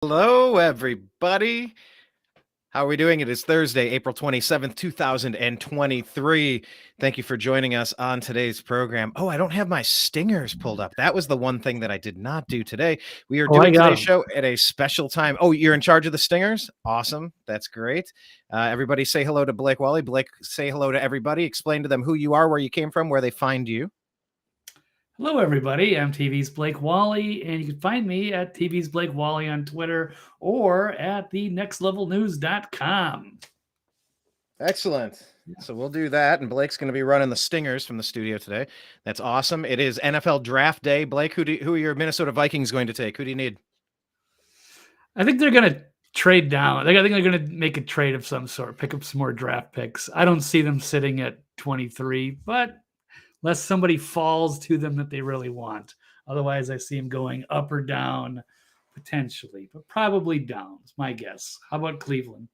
Hello, everybody. How are we doing? It is Thursday, April 27th, 2023. Thank you for joining us on today's program. Oh, I don't have my stingers pulled up. That was the one thing that I did not do today. We are Oh, I doing got today's 'em. show at a special time. Oh, you're in charge of the stingers? Awesome. That's great. Everybody say hello to Blake Walley. Blake, say hello to everybody. Explain to them who you are, where you came from, where they find you. Hello, everybody. I'm TV's Blake Walley, and you can find me at TV's Blake Walley on Twitter or at the nextlevelnews.com. Excellent. So we'll do that, and Blake's going to be running the stingers from the studio today. That's awesome. It is NFL Draft Day. Blake, who are your Minnesota Vikings going to take? Who do you need? I think they're going to trade down. I think they're going to make a trade of some sort, pick up some more draft picks. I don't see them sitting at 23, but unless somebody falls to them that they really want. Otherwise, I see them going up or down potentially, but probably down is my guess. How about Cleveland?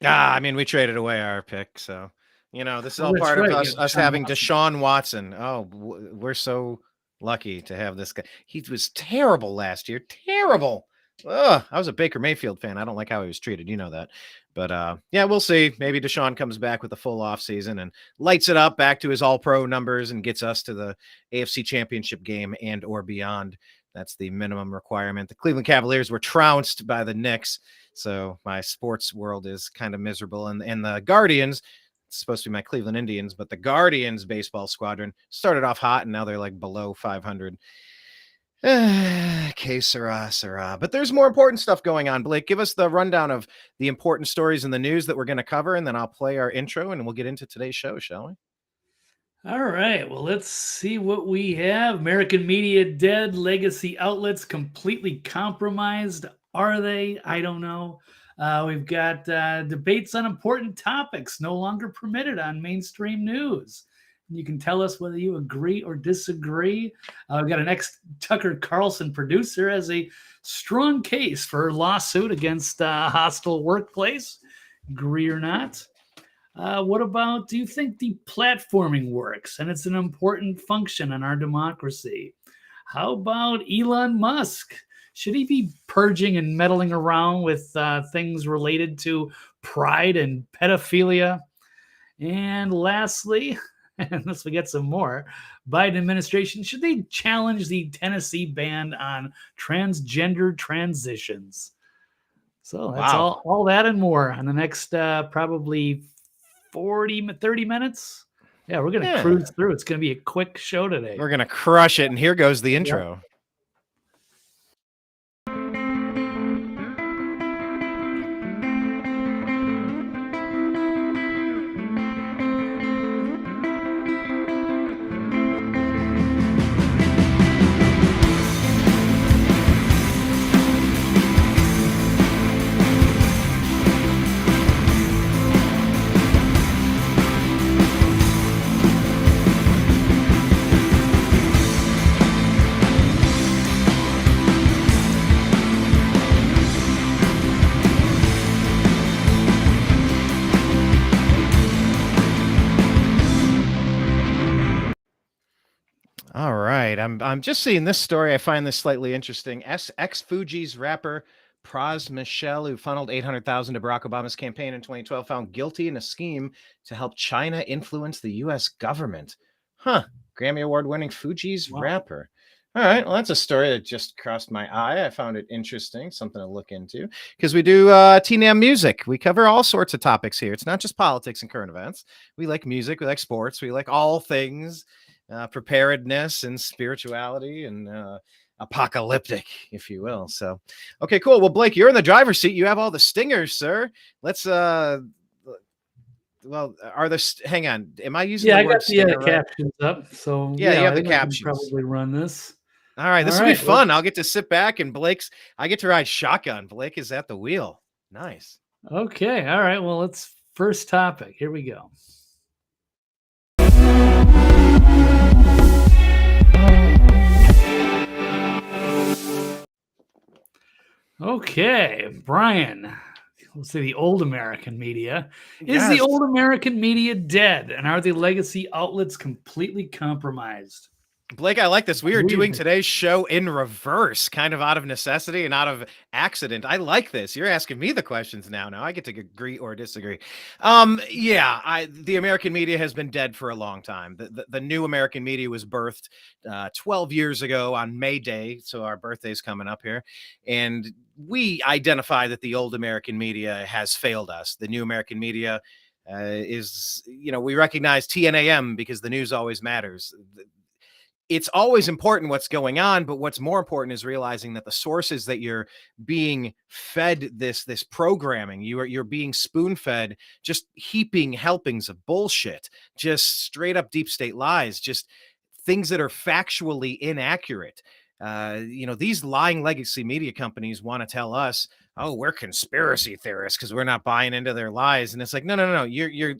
I mean, we traded away our pick, so this is all that's part of right. us Yeah, having Watson. Deshaun Watson. Oh, we're so lucky to have this guy. He was terrible last year. Terrible. Ugh, I was a Baker Mayfield fan. I don't like how he was treated. You know that. But yeah, we'll see. Maybe Deshaun comes back with a full offseason and lights it up back to his all-pro numbers and gets us to the AFC Championship game and or beyond. That's the minimum requirement. The Cleveland Cavaliers were trounced by the Knicks, so my sports world is kind of miserable. And the Guardians, it's supposed to be my Cleveland Indians, but the Guardians baseball squadron started off hot, and now they're like below 500. Que sera. But there's more important stuff going on. Blake, give us the rundown of the important stories in the news that we're going to cover, and then I'll play our intro, and we'll get into today's show, shall we? All right. Well, let's see what we have. American media dead, legacy outlets completely compromised. Are they? I don't know. We've got debates on important topics no longer permitted on mainstream news. You can tell us whether you agree or disagree. We've got an ex-Tucker Carlson producer as a strong case for lawsuit against a hostile workplace. Agree or not? What about, do you think deplatforming works and it's an important function in our democracy? How about Elon Musk? Should he be purging and meddling around with things related to pride and pedophilia? And lastly, unless we get some more, Biden administration, should they challenge the Tennessee ban on transgender transitions? So that's all that and more on the next probably 30 minutes. Yeah, we're going to cruise through. It's going to be a quick show today. We're going to crush it. And here goes the intro. Yep. All right. I'm just seeing this story. I find this slightly interesting. Ex-Fugees rapper Pras Michel, who funneled $800,000 to Barack Obama's campaign in 2012, found guilty in a scheme to help China influence the U.S. government. Huh. Grammy Award-winning Fugees rapper. All right. Well, that's a story that just crossed my eye. I found it interesting, something to look into, because we do TNAM music. We cover all sorts of topics here. It's not just politics and current events. We like music. We like sports. We like all things preparedness and spirituality and apocalyptic, if you will. So, okay, cool. Well, Blake, you're in the driver's seat. You have all the stingers, sir. Let's well, hang on. Am I using the word stinger? I got the captions up. So yeah, you have the captions. Probably run this. All right, this will be fun. I'll get to sit back and I get to ride shotgun. Blake is at the wheel. Nice. Okay. All right. Well, let's first topic. Here we go. Okay, Brian, let's say the old American media. Is the old American media dead? And are the legacy outlets completely compromised? Blake, I like this. We are doing Weird. today's show in reverse, kind of out of necessity and out of accident. I like this. You're asking me the questions now. Now I get to agree or disagree. The American media has been dead for a long time. The new American media was birthed 12 years ago on May Day, so our birthday's coming up here, and we identify that the old American media has failed us. The new American media we recognize TNAM because the news always matters. It's always important what's going on, but what's more important is realizing that the sources that you're being fed this programming, you're being spoon-fed just heaping helpings of bullshit, just straight up deep state lies, just things that are factually inaccurate. These lying legacy media companies want to tell us, oh, we're conspiracy theorists because we're not buying into their lies. And it's like, no. You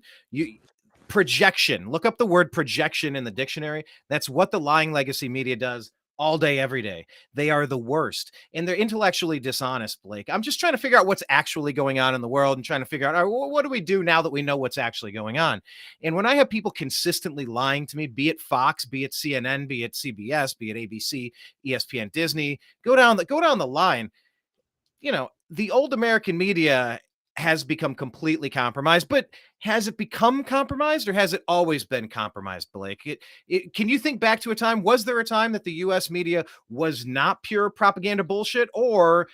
projection. Look up the word projection in the dictionary. That's what the lying legacy media does all day, every day. They are the worst, and they're intellectually dishonest, Blake. I'm just trying to figure out what's actually going on in the world and trying to figure out, all right, what do we do now that we know what's actually going on? And when I have people consistently lying to me, be it Fox, be it CNN, be it CBS, be it ABC, ESPN, Disney, go down the line, the old American media has become completely compromised, but has it become compromised or has it always been compromised, Blake? Can you think back to a time? Was there a time that the U.S. media was not pure propaganda bullshit, or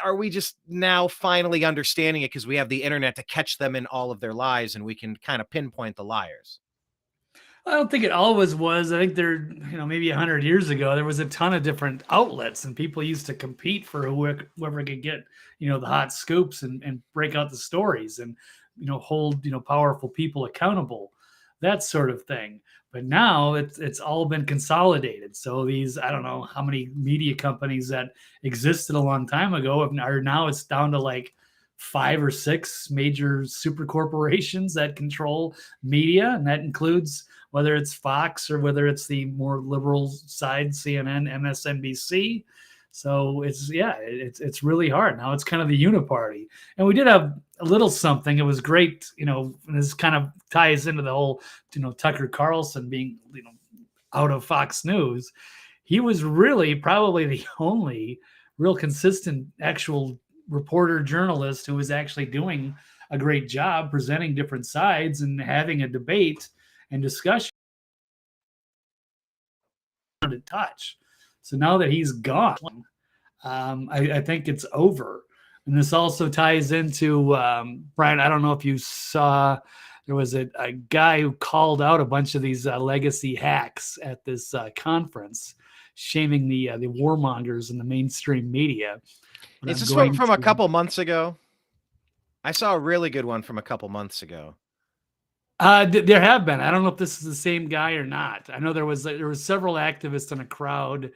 are we just now finally understanding it because we have the internet to catch them in all of their lies and we can kind of pinpoint the liars? I don't think it always was. I think maybe 100 years ago, there was a ton of different outlets and people used to compete for whoever could get, the hot scoops and break out the stories and, hold, powerful people accountable, that sort of thing. But now it's all been consolidated. So I don't know how many media companies that existed a long time ago are now it's down to like 5 or 6 major super corporations that control media. And that includes whether it's Fox or whether it's the more liberal side, CNN, MSNBC. So it's really hard. Now it's kind of the uniparty. And we did have a little something. It was great, and this kind of ties into the whole, Tucker Carlson being, out of Fox News. He was really probably the only real consistent actual reporter journalist who was actually doing a great job presenting different sides and having a debate and discussion to touch. So now that he's gone, I think it's over. And this also ties into Brian. I don't know if you saw, there was a guy who called out a bunch of these legacy hacks at this conference, shaming the warmongers in the mainstream media. Is this one from a couple months ago? I saw a really good one from a couple months ago. There have been. I don't know if this is the same guy or not. I know there was several activists in a crowd,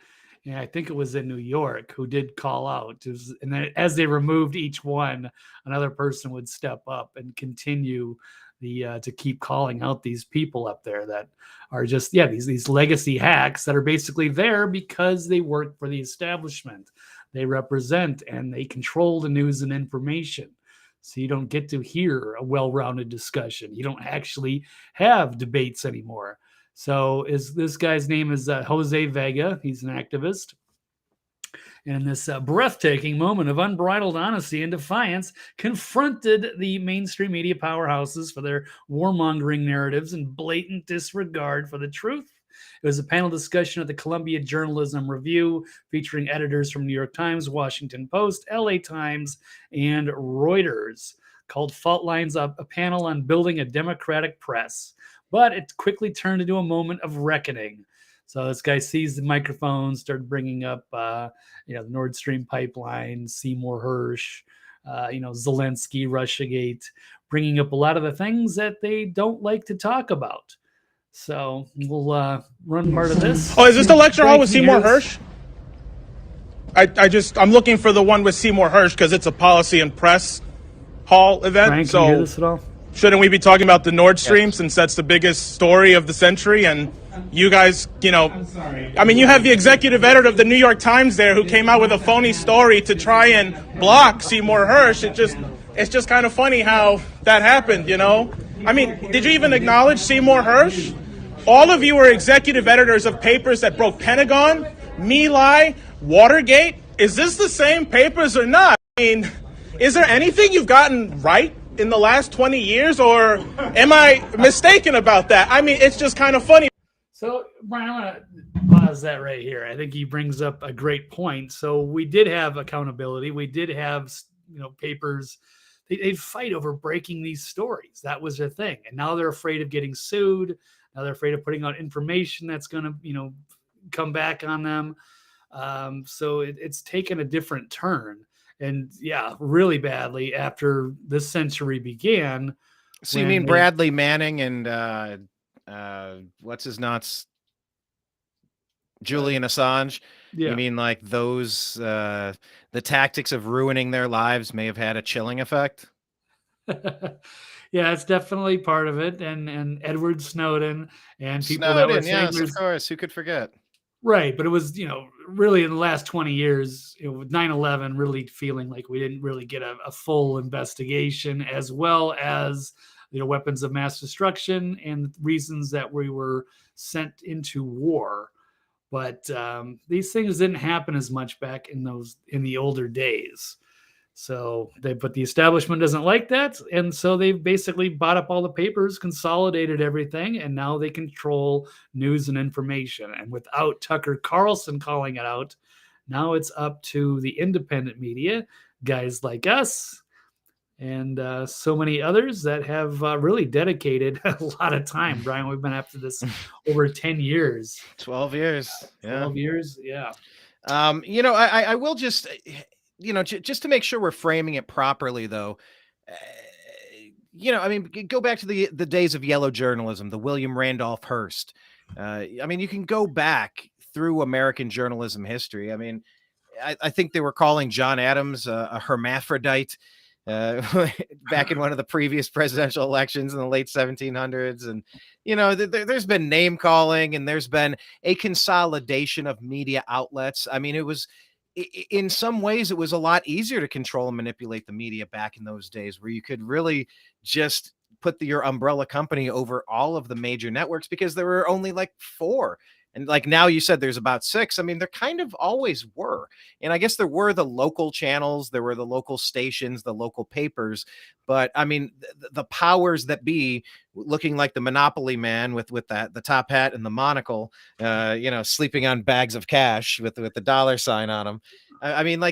and I think it was in New York, who did call out. And then as they removed each one, another person would step up and continue to keep calling out these people up there that are just these legacy hacks that are basically there because they work for the establishment. They represent and they control the news and information. So you don't get to hear a well-rounded discussion. You don't actually have debates anymore. So this guy's name is Jose Vega. He's an activist. And in this breathtaking moment of unbridled honesty and defiance, confronted the mainstream media powerhouses for their warmongering narratives and blatant disregard for the truth. It was a panel discussion at the Columbia Journalism Review featuring editors from New York Times, Washington Post, LA Times, and Reuters, called Fault Lines Up, a panel on building a democratic press. But it quickly turned into a moment of reckoning. So this guy seized the microphone, started bringing up, the Nord Stream pipeline, Seymour Hersh, Zelensky, Russiagate, bringing up a lot of the things that they don't like to talk about. So we'll run part of this. Oh, is this the lecture hall with Seymour Hersh? I'm looking for the one with Seymour Hersh because it's a policy and press hall event. Frank, can you hear this at all? Shouldn't we be talking about the Nord Stream since that's the biggest story of the century? And you guys, I'm sorry. I mean, you have the executive editor of the New York Times there who came out with a phony story to try and block Seymour Hersh. It's just kind of funny how that happened, I mean, did you even acknowledge Seymour Hersh? All of you are executive editors of papers that broke Pentagon, My Lai, Watergate. Is this the same papers or not? I mean, is there anything you've gotten right in the last 20 years, or am I mistaken about that? I mean, it's just kind of funny. So, Brian, I want to pause that right here. I think he brings up a great point. So we did have accountability. We did have, papers. They'd fight over breaking these stories. That was their thing. And now they're afraid of getting sued. Now they're afraid of putting out information that's going to, come back on them. So it's taken a different turn. And yeah, really badly after this century began. So you mean Bradley Manning and what's his nuts? Julian Assange? Yeah. You mean like those, the tactics of ruining their lives may have had a chilling effect? Yeah, it's definitely part of it. And Edward Snowden and people that were saying, yes, of course. Who could forget? Right. But it was, really in the last 20 years, with 9/11 really feeling like we didn't really get a full investigation, as well as, weapons of mass destruction and reasons that we were sent into war. But these things didn't happen as much back in the older days. So but the establishment doesn't like that. And so they've basically bought up all the papers, consolidated everything, and now they control news and information. And without Tucker Carlson calling it out, now it's up to the independent media, guys like us, and so many others that have really dedicated a lot of time. Brian, we've been after this over 10 years. 12 years. 12 years, yeah. I will just, just to make sure we're framing it properly, though, go back to the days of yellow journalism, the William Randolph Hearst. You can go back through American journalism history. I think they were calling John Adams a hermaphrodite back in one of the previous presidential elections in the late 1700s. And, there's been name calling, and there's been a consolidation of media outlets. It was, in some ways, it was a lot easier to control and manipulate the media back in those days, where you could really just put your umbrella company over all of the major networks, because there were only like 4. And like now you said there's about 6. There kind of always were. And I guess there were the local channels, there were the local stations, the local papers. But the powers that be, looking like the Monopoly man with the top hat and the monocle, sleeping on bags of cash with the dollar sign on them.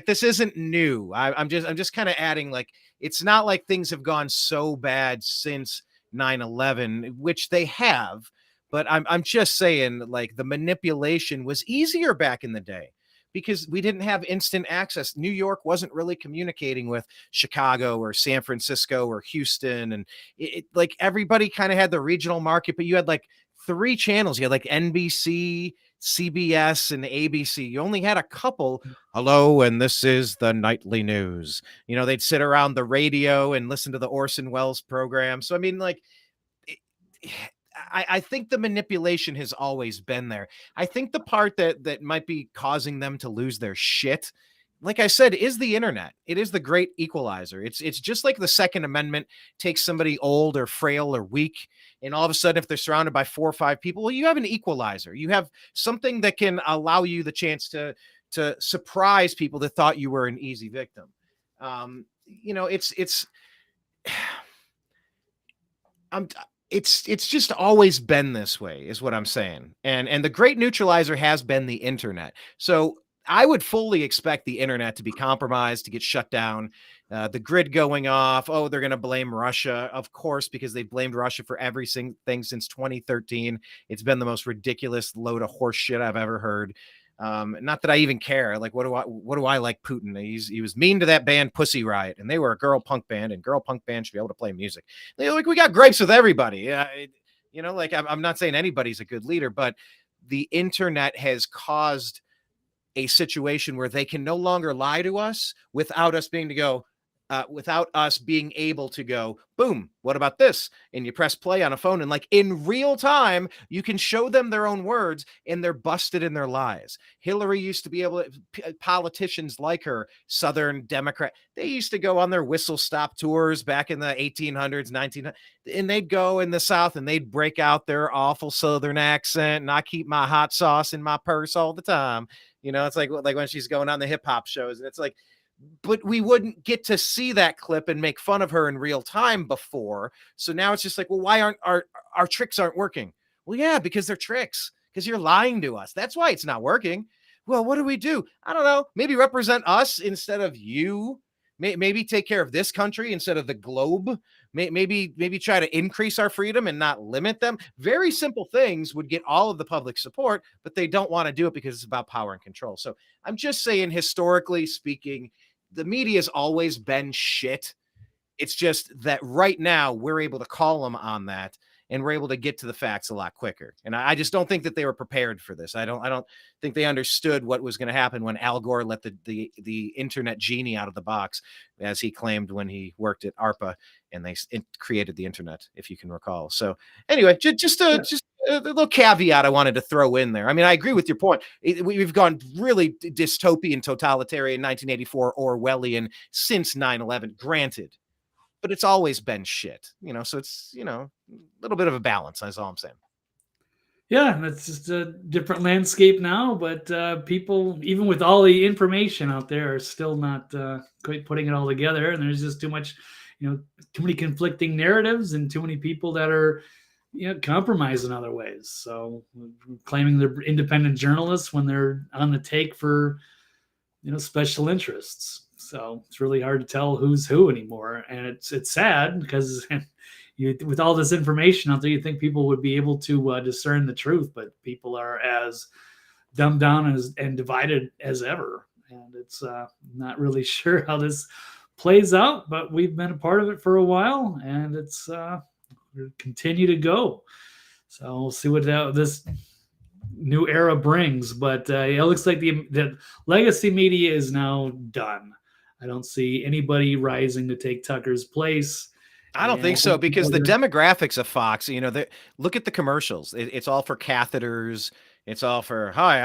This isn't new. I'm just kind of adding, like, it's not like things have gone so bad since 9/11, which they have. But I'm just saying, like, the manipulation was easier back in the day because we didn't have instant access. New York wasn't really communicating with Chicago or San Francisco or Houston. And it like everybody kind of had the regional market, but you had like 3 channels. You had like NBC, CBS, and ABC. You only had a couple. Hello, and this is the nightly news. They'd sit around the radio and listen to the Orson Welles program. So, I think the manipulation has always been there. I think the part that might be causing them to lose their shit, like I said, is the internet. It is the great equalizer. It's just like the Second Amendment takes somebody old or frail or weak, and all of a sudden, if they're surrounded by 4 or 5 people, well, you have an equalizer. You have something that can allow you the chance to surprise people that thought you were an easy victim. It's just always been this way, is what I'm saying. And the great neutralizer has been the internet. So I would fully expect the internet to be compromised, to get shut down, the grid going off. Oh, they're going to blame Russia, of course, because they blamed Russia for everything since 2013. It's been the most ridiculous load of horse shit I've ever heard. Not that I even care. Like, what do I like Putin? He was mean to that band Pussy Riot, and they were a girl punk band, and girl punk band should be able to play music. Like, we got gripes with everybody. I'm not saying anybody's a good leader, but the internet has caused a situation where they can no longer lie to us without us being to go, without us being able to go, boom, what about this? And you press play on a phone, and like in real time, you can show them their own words, and they're busted in their lies. Hillary used to be able to, politicians like her, Southern Democrat, they used to go on their whistle stop tours back in the 1800s, 1900s, and they'd go in the South and they'd break out their awful Southern accent, and I keep my hot sauce in my purse all the time. It's like when she's going on the hip hop shows, and it's like, but we wouldn't get to see that clip and make fun of her in real time before. So now it's just like, well, why aren't our tricks aren't working? Well, yeah, because they're tricks, because you're lying to us. That's why it's not working. Well, what do we do? I don't know. Maybe represent us instead of you. Maybe take care of this country instead of the globe. Maybe try to increase our freedom and not limit them. Very simple things would get all of the public support, but they don't want to do it because it's about power and control. So I'm just saying, historically speaking, the media has always been shit. It's just that right now we're able to call them on that, and we're able to get to the facts a lot quicker. And I just don't think that they were prepared for this. I don't think they understood what was going to happen when Al Gore let the internet genie out of the box, as he claimed when he worked at ARPA, and they created the internet, if you can recall. So anyway, just a little caveat I wanted to throw in there. I mean, I agree with your point. We've gone really dystopian, totalitarian, 1984 Orwellian since 9/11, granted, but it's always been shit, so it's, a little bit of a balance. That's all I'm saying. Yeah, that's just a different landscape now, but people, even with all the information out there, are still not quite putting it all together. And there's just too much, too many conflicting narratives, and too many people that are, compromised in other ways. So claiming they're independent journalists when they're on the take for, special interests. So it's really hard to tell who's who anymore. And it's sad because with all this information out there, you think people would be able to discern the truth, but people are as dumbed down and divided as ever. And it's not really sure how this plays out, but we've been a part of it for a while, and it's continue to go. So we'll see what this new era brings. But it looks like the legacy media is now done. I don't see anybody rising to take Tucker's place. I don't think so, because the demographics of Fox, look at the commercials. It's all for catheters. It's all for, hi,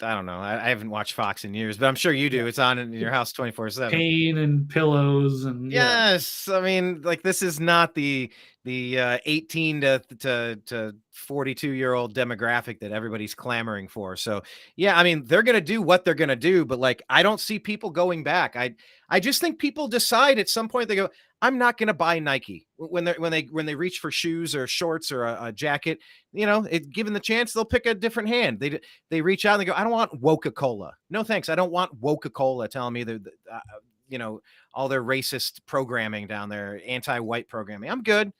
I don't know. I haven't watched Fox in years, but I'm sure you do. It's on in your house 24/7. Pain and pillows and yes. Yeah. I mean, like, this is not the 18 to 42-year-old demographic that everybody's clamoring for. So yeah, I mean, they're gonna do what they're gonna do, but like, I don't see people going back. I just think people decide at some point, they go, I'm not gonna buy Nike when they reach for shoes or shorts or a jacket. Given the chance, they'll pick a different hand. They reach out and they go, I don't want Coca-Cola. No thanks. I don't want Coca-Cola telling me that all their racist programming down there, anti-white programming. I'm good.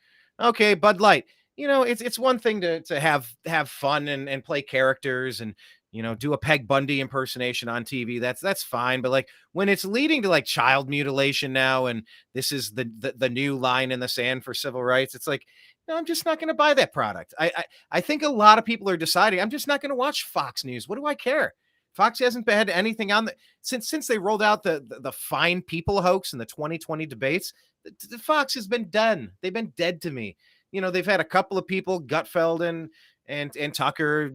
Okay, Bud Light. It's one thing to have fun and play characters and do a Peg Bundy impersonation on TV. That's fine. But like, when it's leading to like child mutilation now, and this is the new line in the sand for civil rights, it's like, no, I'm just not going to buy that product. I think a lot of people are deciding, I'm just not going to watch Fox News. What do I care? Fox hasn't had anything on since they rolled out the Fine People hoax in the 2020 debates. The Fox has been done. They've been dead to me. They've had a couple of people, Gutfeld and Tucker,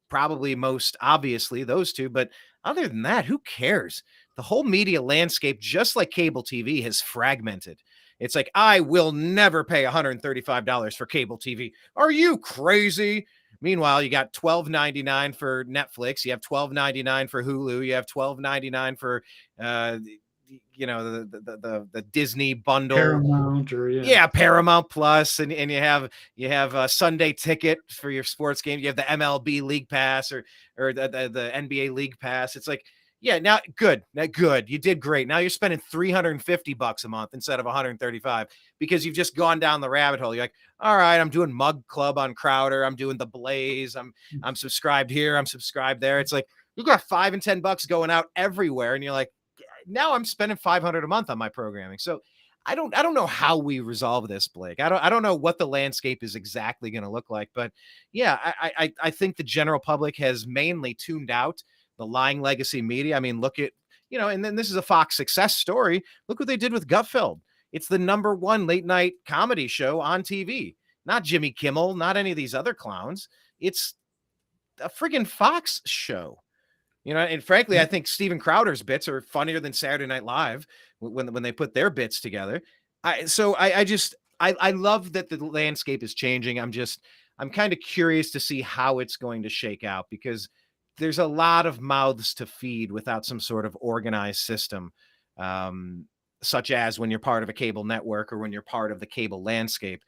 probably most obviously those two. But other than that, who cares? The whole media landscape, just like cable TV, has fragmented. It's like, I will never pay $135 for cable TV. Are you crazy? Meanwhile, you got $12.99 for Netflix. You have $12.99 for Hulu. You have $12.99 for the Disney bundle, Paramount, Paramount Plus, and you have a Sunday ticket for your sports game. You have the MLB League Pass or the NBA League Pass. It's like, yeah, now good. You did great. Now you're spending $350 a month instead of $135 because you've just gone down the rabbit hole. You're like, all right, I'm doing Mug Club on Crowder. I'm doing the Blaze. I'm subscribed here. I'm subscribed there. It's like, you got $5 and $10 going out everywhere, and you're like, now I'm spending $500 a month on my programming. So I don't know how we resolve this, Blake. I don't know what the landscape is exactly going to look like, but yeah, I think the general public has mainly tuned out the lying legacy media. I mean, look at you know, and then this is a Fox success story. Look what they did with Gutfeld. It's the #1 late night comedy show on TV. Not Jimmy Kimmel, not any of these other clowns. It's a friggin' Fox show. You know, and frankly, I think Steven Crowder's bits are funnier than Saturday Night Live when they put their bits together. I love that the landscape is changing. I'm kind of curious to see how it's going to shake out, because there's a lot of mouths to feed without some sort of organized system, such as when you're part of a cable network or when you're part of the cable landscape.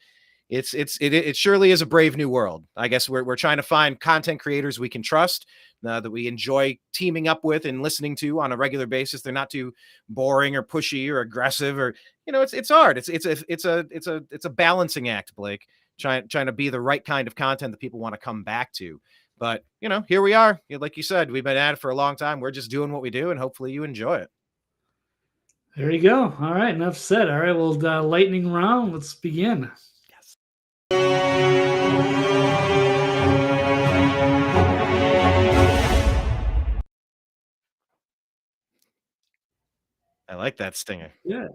It surely is a brave new world. I guess we're trying to find content creators we can trust, that we enjoy teaming up with and listening to on a regular basis. They're not too boring or pushy or aggressive, or, you know, it's hard. It's a balancing act, Blake, trying to be the right kind of content that people want to come back to. But, you know, here we are. Like you said, we've been at it for a long time. We're just doing what we do, and hopefully you enjoy it. There you go. All right, enough said. All right, well, lightning round. Let's begin. Yes. I like that stinger. Yeah.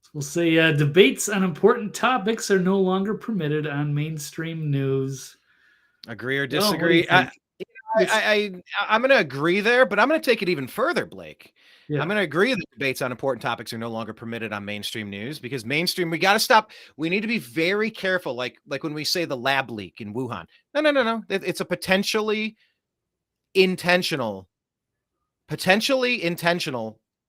So we'll say debates on important topics are no longer permitted on mainstream news. Agree or Well, what do disagree? you think? I'm going to agree there, but I'm going to take it even further, Blake. Yeah. I'm going to agree that debates on important topics are no longer permitted on mainstream news, because mainstream, we got to stop. We need to be very careful. Like when we say the lab leak in Wuhan. No. It's a potentially intentional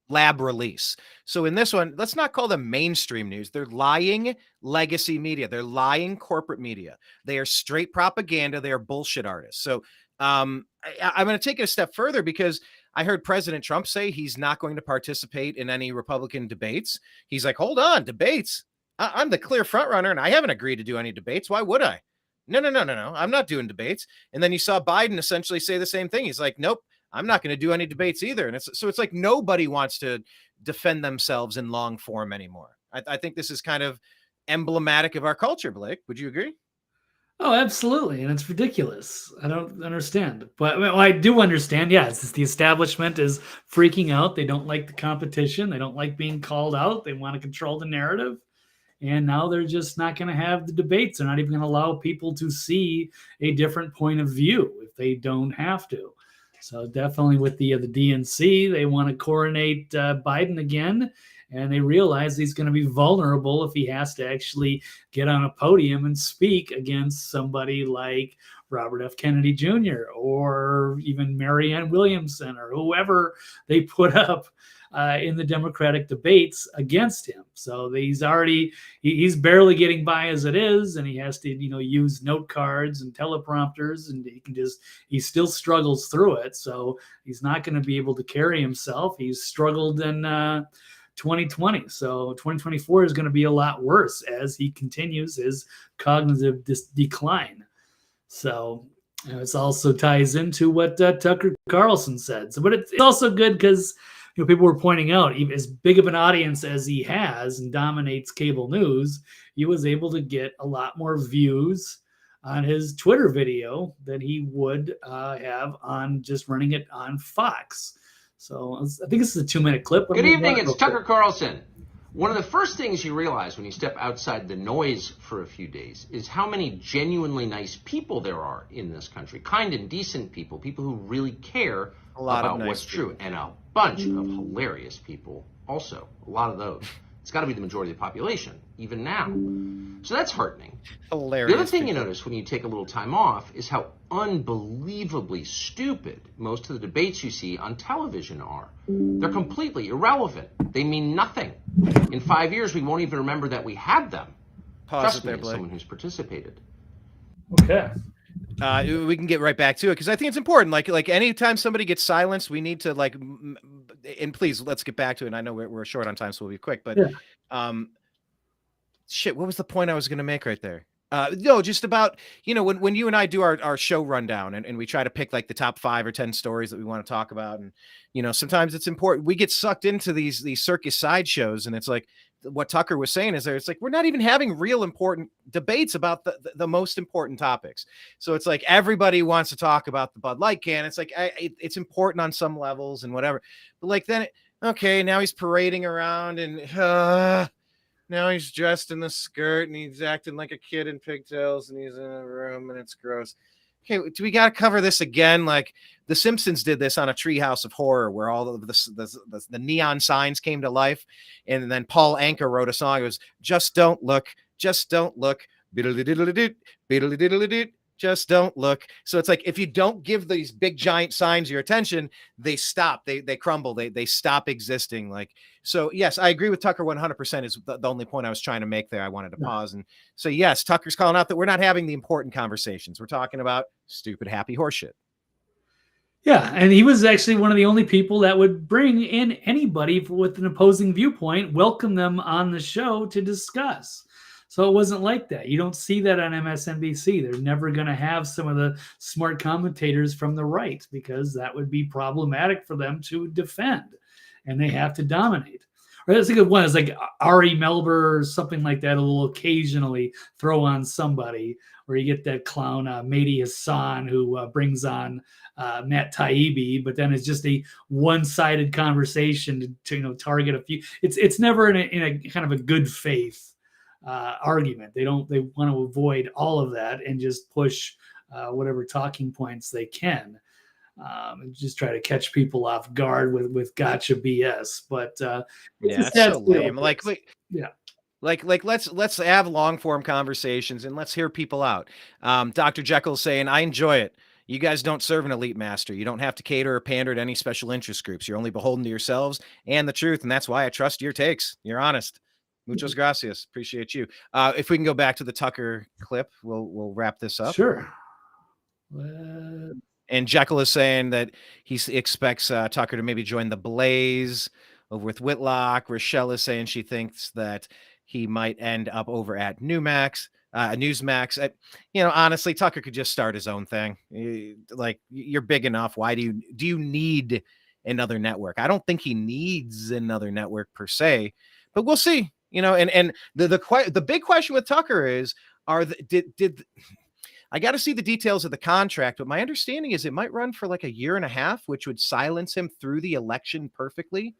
lab release. So in this one, let's not call them mainstream news. They're lying legacy media. They're lying corporate media. They are straight propaganda. They are bullshit artists. So I'm going to take it a step further, because I heard President Trump say he's not going to participate in any Republican debates. He's like, hold on, debates. I'm the clear front runner, and I haven't agreed to do any debates. Why would I? No. I'm not doing debates. And then you saw Biden essentially say the same thing. He's like, nope, I'm not going to do any debates either. And it's like nobody wants to defend themselves in long form anymore. I think this is kind of emblematic of our culture, Blake. Would you agree? Oh, absolutely. And it's ridiculous. I don't understand. But well, I do understand. Yeah, it's just the establishment is freaking out. They don't like the competition. They don't like being called out. They want to control the narrative. And now they're just not going to have the debates. They're not even going to allow people to see a different point of view if they don't have to. So definitely with the DNC, they want to coronate Biden again. And they realize he's going to be vulnerable if he has to actually get on a podium and speak against somebody like Robert F. Kennedy Jr. or even Marianne Williamson or whoever they put up in the Democratic debates against him. So he's barely getting by as it is, and he has to, use note cards and teleprompters, and he still struggles through it. So he's not going to be able to carry himself. He's struggled in 2020. So 2024 is going to be a lot worse as he continues his cognitive decline. So it also ties into what Tucker Carlson said. So, but it's also good because people were pointing out, even as big of an audience as he has and dominates cable news, he was able to get a lot more views on his Twitter video than he would have on just running it on Fox. So I think this is a 2-minute clip. Good evening, it's Tucker Carlson. One of the first things you realize when you step outside the noise for a few days is how many genuinely nice people there are in this country. Kind and decent people who really care about what's true. And a bunch of hilarious people also. A lot of those. It's got to be the majority of the population, even now. So that's heartening. Hilarious. The other thing you notice when you take a little time off is how unbelievably stupid most of the debates you see on television are. They're completely irrelevant. They mean nothing. In 5 years, we won't even remember that we had them. Trust me, as someone who's participated. Okay. We can get right back to it because I think it's important. Like anytime somebody gets silenced, we need to and please let's get back to it. And I know we're short on time, so we'll be quick. But shit, what was the point I was going to make right there? No, just about, when you and I do our show rundown and we try to pick like the top 5 or 10 stories that we want to talk about. And, sometimes it's important. We get sucked into these circus sideshows. And it's like what Tucker was saying is it's like, we're not even having real important debates about the most important topics. So it's like, everybody wants to talk about the Bud Light can. It's like, it's important on some levels and whatever, but like, then, okay, now he's parading around and, now he's dressed in the skirt and he's acting like a kid in pigtails and he's in a room and it's gross. Okay, do we got to cover this again? Like The Simpsons did this on a Treehouse of Horror where all of the neon signs came to life. And then Paul Anka wrote a song. It was just don't look, just don't look. Just don't look. So it's like, if you don't give these big giant signs your attention, they stop, they crumble, they stop existing. Like, so yes, I agree with Tucker 100% is the only point I was trying to make there. I wanted to pause and say, yes, Tucker's calling out that we're not having the important conversations. We're talking about stupid, happy horseshit. Yeah, and he was actually one of the only people that would bring in anybody with an opposing viewpoint, welcome them on the show to discuss. So it wasn't like that. You don't see that on MSNBC. They're never going to have some of the smart commentators from the right because that would be problematic for them to defend, and they have to dominate. Or that's a good one. It's like Ari Melber or something like that. Will occasionally throw on somebody, or you get that clown Mehdi Hassan who brings on Matt Taibbi, but then it's just a one-sided conversation to target a few. It's never in a kind of a good faith argument. They want to avoid all of that and just push whatever talking points they can, and just try to catch people off guard with gotcha BS. But it's so lame. Like, yeah. Like let's have long form conversations and let's hear people out. Dr. Jekyll saying, I enjoy it. You guys don't serve an elite master. You don't have to cater or pander to any special interest groups. You're only beholden to yourselves and the truth. And that's why I trust your takes. You're honest. Muchas gracias. Appreciate you. If we can go back to the Tucker clip, we'll wrap this up. Sure. And Jekyll is saying that he expects Tucker to maybe join the Blaze over with Whitlock. Rochelle is saying she thinks that he might end up over at Newsmax. Honestly, Tucker could just start his own thing. Like, you're big enough. Why do you need another network? I don't think he needs another network per se, but we'll see. And the big question with Tucker is, did I got to see the details of the contract, but my understanding is it might run for like a year and a half, which would silence him through the election perfectly,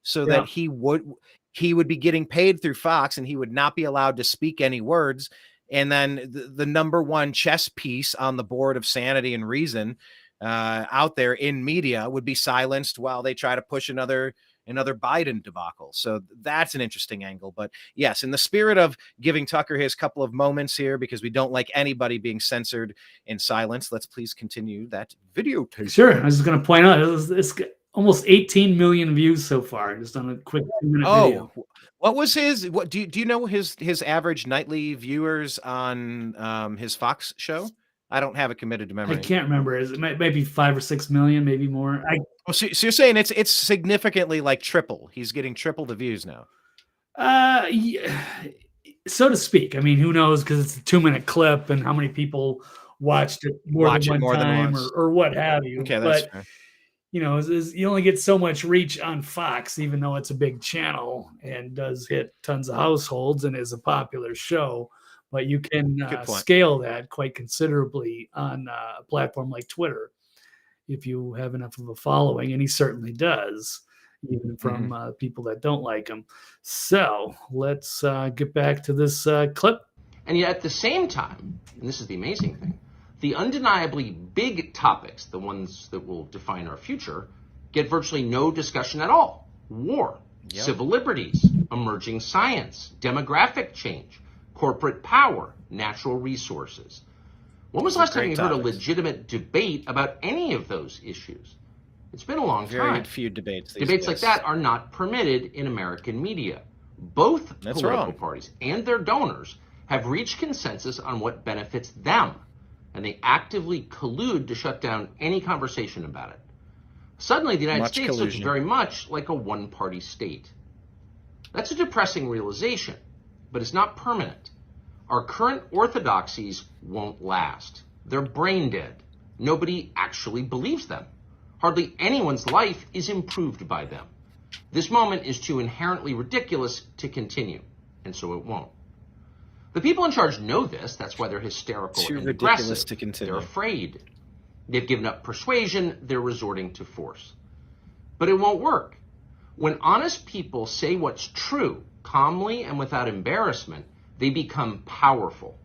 so that he would be getting paid through Fox and he would not be allowed to speak any words. And then the number one chess piece on the board of sanity and reason out there in media would be silenced while they try to push another Biden debacle. So that's an interesting angle. But yes, in the spirit of giving Tucker his couple of moments here, because we don't like anybody being censored and silenced, let's please continue that videotape. Sure. I was just going to point out, it's almost 18 million views so far, just on a quick 2-minute video. What was his, do you know his average nightly viewers on his Fox show? I don't have it committed to memory. I can't remember. It might be 5 or 6 million, maybe more. So you're saying it's significantly like triple. He's getting triple the views now. Yeah, so to speak. I mean, who knows? Because it's a 2-minute clip, and how many people watched it more than once, or what have you. Okay, that's fair. You only get so much reach on Fox, even though it's a big channel and does hit tons of households and is a popular show. But you can scale that quite considerably on a platform like Twitter if you have enough of a following, and he certainly does, even from people that don't like him. So let's get back to this clip. And yet at the same time, and this is the amazing thing, the undeniably big topics, the ones that will define our future, get virtually no discussion at all. War, civil liberties, emerging science, demographic change, corporate power, natural resources. When was the last time you heard a legitimate debate about any of those issues? It's been a long time. Very few debates. Debates like that are not permitted in American media. Both political parties and their donors have reached consensus on what benefits them, and they actively collude to shut down any conversation about it. Suddenly, the United States looks very much like a one-party state. That's a depressing realization, but it's not permanent. Our current orthodoxies won't last. They're brain dead. Nobody actually believes them. Hardly anyone's life is improved by them. This moment is too inherently ridiculous to continue, and so it won't. The people in charge know this. That's why they're hysterical Too and ridiculous aggressive. to continue. They're afraid. They've given up persuasion. They're resorting to force. But it won't work. When honest people say what's true, calmly and without embarrassment, they become powerful.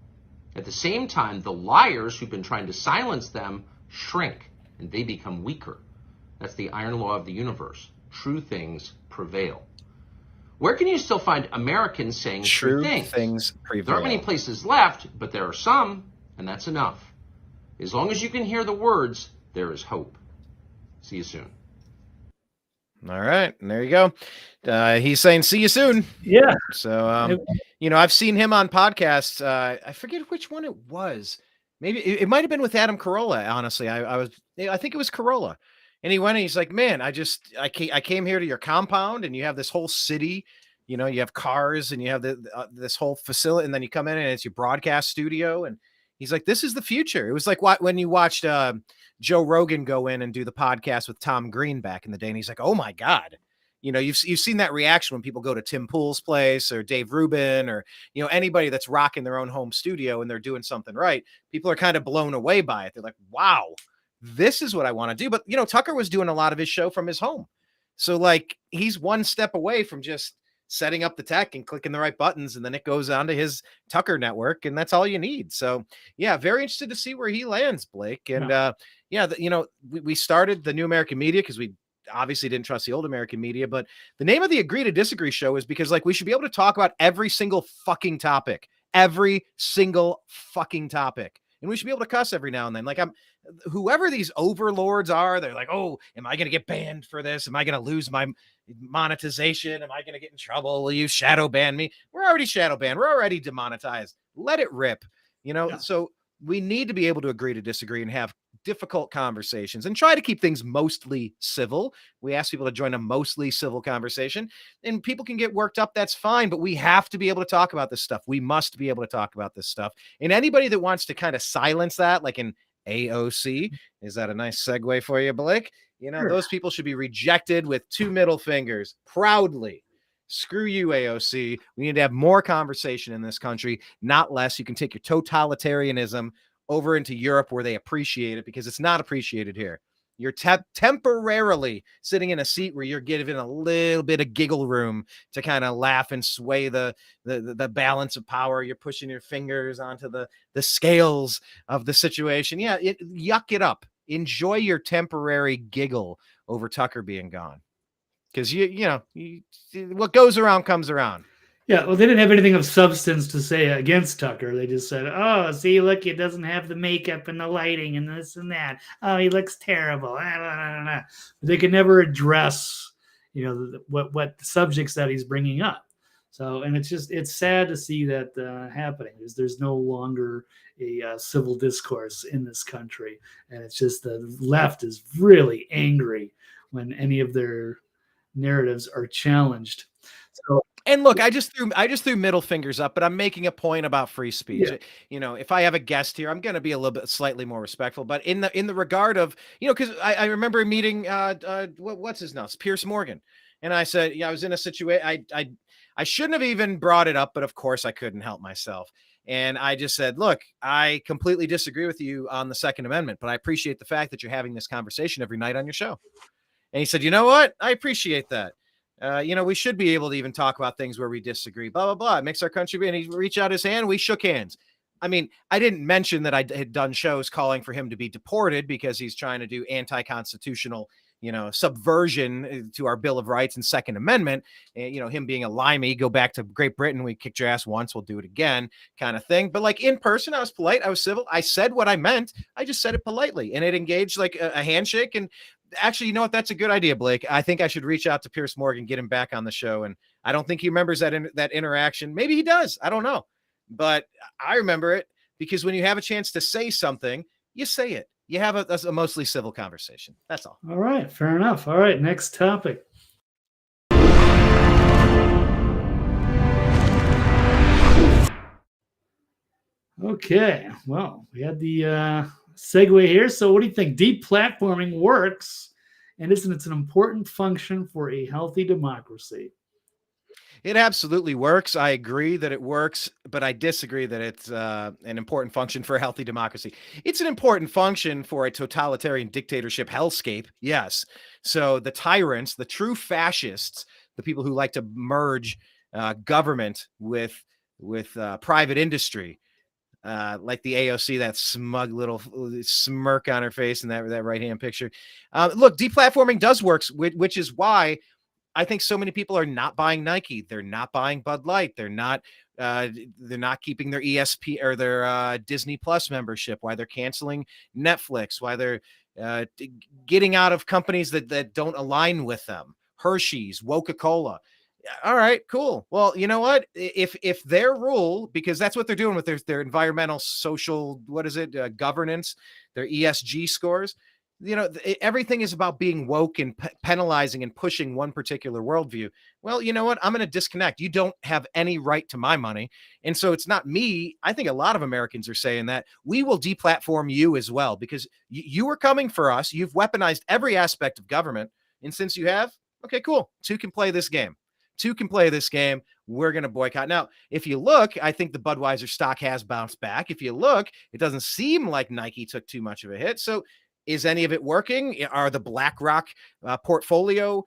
At the same time, the liars who've been trying to silence them shrink, and they become weaker. That's the iron law of the universe. True things prevail. Where can you still find Americans saying true things? Prevail. There aren't many places left, but there are some, and that's enough. As long as you can hear the words, there is hope. See you soon. All right, and there you go. He's saying, "See you soon." Yeah. So, I've seen him on podcasts. I forget which one it was. Maybe it might have been with Adam Carolla. Honestly, I think it was Carolla. And he went and he's like, "Man, I came here to your compound, and you have this whole city. You have cars, and you have this whole facility, and then you come in and it's your broadcast studio." And he's like, "This is the future." It was like when you watched Joe Rogan go in and do the podcast with Tom Green back in the day, and he's like, "Oh my God." You've seen that reaction when people go to Tim Pool's place or Dave Rubin or, anybody that's rocking their own home studio and they're doing something right. People are kind of blown away by it. They're like, wow, this is what I want to do. But, Tucker was doing a lot of his show from his home. So like he's one step away from just setting up the tech and clicking the right buttons. And then it goes on to his Tucker network. And that's all you need. So yeah, very interested to see where he lands, Blake. And we started the New American Media because we obviously didn't trust the old American media, but the name of the Agree to Disagree show is because we should be able to talk about every single fucking topic, and we should be able to cuss every now and then. Like whoever these overlords are, they're like, "Oh, am I going to get banned for this? Am I going to lose my monetization? Am I going to get in trouble? Will you shadow ban me?" We're already shadow banned. We're already demonetized. Let it rip. So we need to be able to agree to disagree and have difficult conversations and try to keep things mostly civil. We ask people to join a mostly civil conversation, and people can get worked up. That's fine. But we have to be able to talk about this stuff. We must be able to talk about this stuff. And anybody that wants to kind of silence that, like in AOC, is that a nice segue for you, Blake? Sure. Those people should be rejected with two middle fingers proudly. Screw you, AOC. We need to have more conversation in this country, not less. You can take your totalitarianism over into Europe where they appreciate it, because it's not appreciated here. You're temporarily sitting in a seat where you're given a little bit of giggle room to kind of laugh and sway the balance of power. You're pushing your fingers onto the scales of the situation. Yeah, yuck it up. Enjoy your temporary giggle over Tucker being gone. Because what goes around comes around. Yeah, well, they didn't have anything of substance to say against Tucker. They just said, "Oh, see, look, he doesn't have the makeup and the lighting and this and that. Oh, he looks terrible." They could never address, what subjects that he's bringing up. So, and it's sad to see that happening. There's no longer a civil discourse in this country, and it's just the left is really angry when any of their narratives are challenged. So. And look, I just threw middle fingers up, but I'm making a point about free speech. Yeah. If I have a guest here, I'm going to be a little bit slightly more respectful. But in the regard of, because I remember meeting what's his name, Pierce Morgan, and I said, I was in a situation. I shouldn't have even brought it up, but of course I couldn't help myself. And I just said, "Look, I completely disagree with you on the Second Amendment, but I appreciate the fact that you're having this conversation every night on your show." And he said, "You know what? I appreciate that. We should be able to even talk about things where we disagree, blah, blah, blah. It makes our country." And he reached out his hand. We shook hands. I mean, I didn't mention that I had done shows calling for him to be deported because he's trying to do anti-constitutional, subversion to our Bill of Rights and Second Amendment. Him being a limey, go back to Great Britain. We kicked your ass once, we'll do it again kind of thing. But like in person, I was polite. I was civil. I said what I meant. I just said it politely, and it engaged like a handshake. And actually, you know what? That's a good idea, Blake. I think I should reach out to Pierce Morgan, get him back on the show. And I don't think he remembers that interaction. Maybe he does. I don't know. But I remember it because when you have a chance to say something, you say it. You have a mostly civil conversation. That's all. All right. Fair enough. All right. Next topic. Okay. Well, we had the segue here. So, what do you think? Deplatforming works, and isn't it an important function for a healthy democracy? It absolutely works. I agree that it works, but I disagree that it's an important function for a healthy democracy. It's an important function for a totalitarian dictatorship hellscape. Yes. So the tyrants, the true fascists, the people who like to merge government with private industry, like the AOC, that smug little smirk on her face in that right hand picture. Look, deplatforming does work, which is why I think so many people are not buying Nike. They're not buying Bud Light. They're not keeping their ESP or their Disney Plus membership. Why they're canceling Netflix. Why they're getting out of companies that don't align with them. Hershey's, Coca-Cola. All right, cool. Well, you know what? If their rule, because that's what they're doing with their environmental, social, what is it, governance, their ESG scores. Everything is about being woke and penalizing and pushing one particular worldview. Well, you know what? I'm going to disconnect. You don't have any right to my money. And so it's not me. I think a lot of Americans are saying that we will deplatform you as well, because you are coming for us. You've weaponized every aspect of government. And since you have, okay, cool. Two can play this game. We're going to boycott. Now, if you look, I think the Budweiser stock has bounced back. If you look, it doesn't seem like Nike took too much of a hit. So is any of it working? Are the BlackRock portfolio,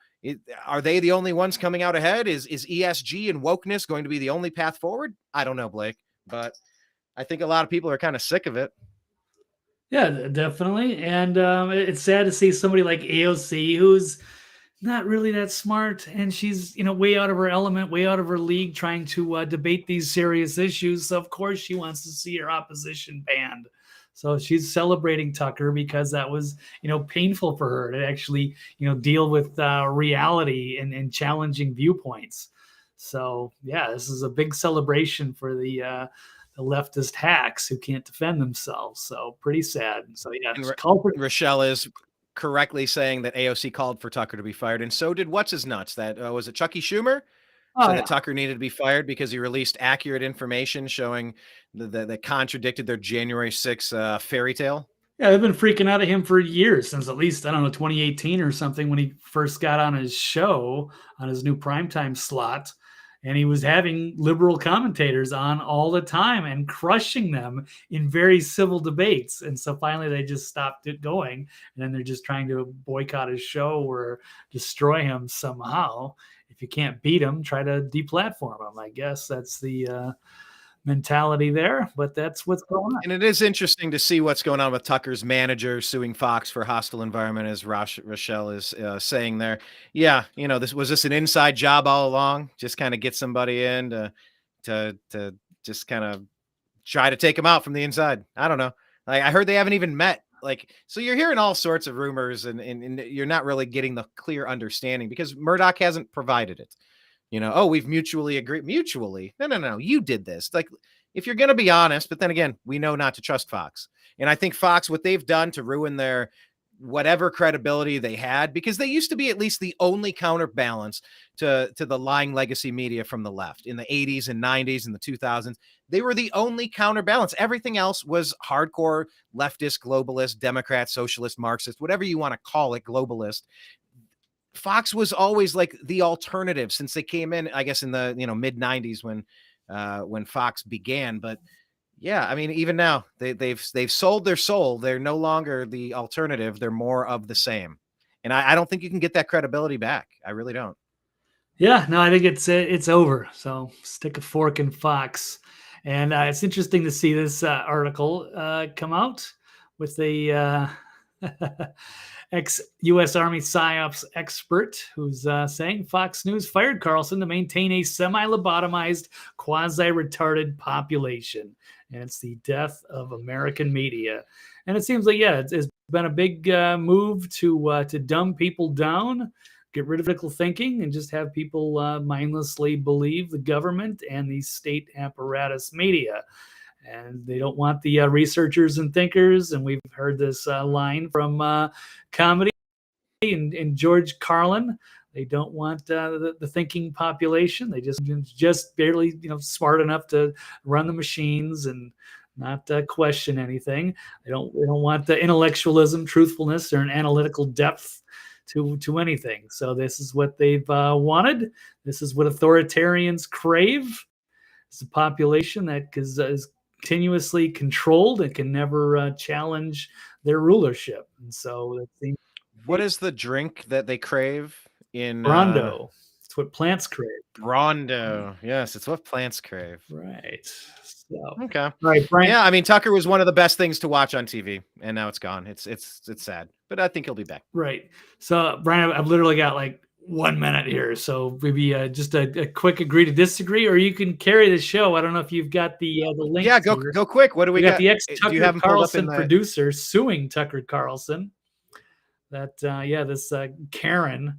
are they the only ones coming out ahead? Is ESG and wokeness going to be the only path forward? I don't know, Blake, but I think a lot of people are kind of sick of it. Yeah, definitely. And it's sad to see somebody like AOC, who's not really that smart, and she's way out of her element, way out of her league, trying to debate these serious issues. So of course she wants to see her opposition banned. So she's celebrating Tucker because that was painful for her to actually deal with reality and challenging viewpoints. So yeah, this is a big celebration for the leftist hacks who can't defend themselves. So pretty sad. So yeah, Rochelle is correctly saying that AOC called for Tucker to be fired, and so did what's his nuts. That was it, Chucky Schumer. That Tucker needed to be fired because he released accurate information showing that contradicted their January 6th fairy tale. Yeah, they've been freaking out of him for years, since at least, I don't know, 2018 or something, when he first got on his show, on his new primetime slot. And he was having liberal commentators on all the time and crushing them in very civil debates. And so finally they just stopped it going. And then they're just trying to boycott his show or destroy him somehow. If you can't beat him, try to deplatform him. I guess that's the mentality there, but that's what's going on. And it is interesting to see what's going on with Tucker's manager suing Fox for hostile environment, as Rochelle is saying there. Yeah, this was an inside job all along, just kind of get somebody in to just kind of try to take him out from the inside. I don't know. Like, I heard they haven't even met. Like, so you're hearing all sorts of rumors, and you're not really getting the clear understanding because Murdoch hasn't provided it. We've mutually agreed. Mutually? No. You did this. Like, if you're going to be honest, but then again, we know not to trust Fox. And I think Fox, what they've done to ruin their whatever credibility they had, because they used to be at least the only counterbalance to the lying legacy media from the left in the 80s and 90s and the 2000s. They were the only counterbalance. Everything else was hardcore leftist, globalist, Democrat, socialist, Marxist, whatever you want to call it, globalist. Fox was always like the alternative since they came in, I guess, in the mid 90s when Fox began. But yeah, I mean, even now they've sold their soul. They're no longer the alternative. They're more of the same. And I don't think you can get that credibility back. I really don't. Yeah, no, I think it's over. So stick a fork in Fox. And it's interesting to see this article come out with the ex-U.S. Army PSYOPs expert who's saying Fox News fired Carlson to maintain a semi-lobotomized, quasi-retarded population. And it's the death of American media. And it seems like, yeah, it's been a big move to dumb people down, get rid of critical thinking, and just have people mindlessly believe the government and the state apparatus media. And they don't want the researchers and thinkers. And we've heard this line from comedy and George Carlin. They don't want the thinking population. They just barely smart enough to run the machines and not question anything. They don't want the intellectualism, truthfulness, or an analytical depth to anything. So this is what they've wanted. This is what authoritarians crave. It's a population that is continuously controlled and can never challenge their rulership. And so it seems What is the drink that they crave in Brondo. It's what plants crave. Brondo? Yes, it's what plants crave. Right. So, Okay. all right, Brian. Yeah, I mean, Tucker was one of the best things to watch on TV, and now it's gone. It's sad, but I think he'll be back. Right. So, Brian, I've literally got like 1 minute here, so maybe just a quick agree to disagree, or you can carry the show. I don't know if you've got the link. Yeah, go quick. What do we got? The ex Do you have Tucker them pulled up Carlson in the... producer suing Tucker Carlson. That this Karen,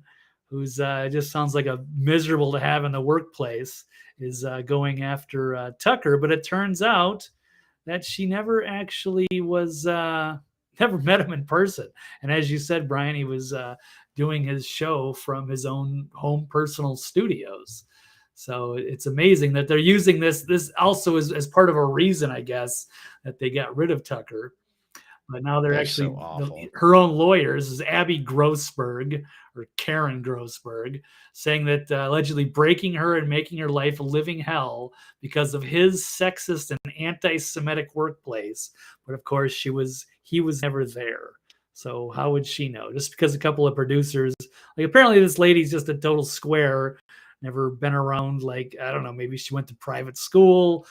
who's just sounds like a miserable to have in the workplace, is going after Tucker. But it turns out that she never actually was, never met him in person. And as you said, Brian, he was doing his show from his own home personal studios. So it's amazing that they're using this. This also is as part of a reason, I guess, that they got rid of Tucker. But now they're actually so awful. Her own lawyers is Abby Grossberg or Karen Grossberg, saying that allegedly breaking her and making her life a living hell because of his sexist and anti-Semitic workplace. But of course, he was never there. So how would she know? Just because a couple of producers, like apparently this lady's just a total square, never been around. Like I don't know, maybe she went to private school.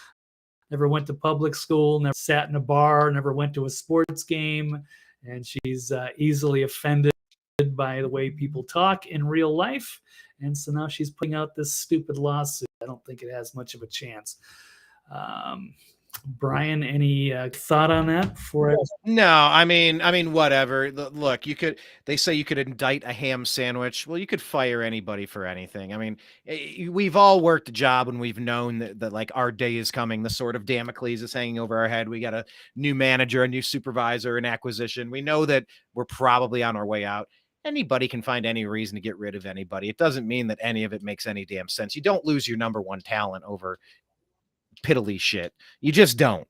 Never went to public school, never sat in a bar, never went to a sports game, and she's easily offended by the way people talk in real life. And so now she's putting out this stupid lawsuit. I don't think it has much of a chance. Brian, any thought on that for us? No, I mean, whatever. Look, they say you could indict a ham sandwich. Well, you could fire anybody for anything. I mean, we've all worked a job and we've known that like our day is coming. The sword of Damocles is hanging over our head. We got a new manager, a new supervisor, an acquisition. We know that we're probably on our way out. Anybody can find any reason to get rid of anybody. It doesn't mean that any of it makes any damn sense. You don't lose your number one talent over piddly shit. You just don't.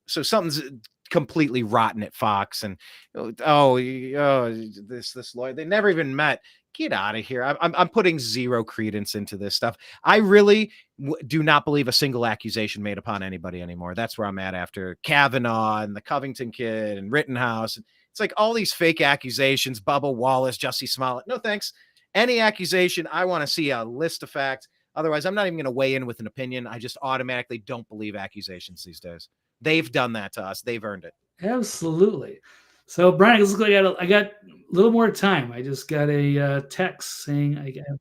So something's completely rotten at Fox. And this lawyer, they never even met. Get out of here. I'm putting zero credence into this stuff. I really do not believe a single accusation made upon anybody anymore. That's where I'm at after Kavanaugh and the Covington kid and Rittenhouse. It's like all these fake accusations, Bubba Wallace, Jussie Smollett. No thanks. Any accusation, I want to see a list of facts. Otherwise, I'm not even going to weigh in with an opinion. I just automatically don't believe accusations these days. They've done that to us. They've earned it. Absolutely. So, Brian, it looks like I got a little more time. I just got a text saying I got a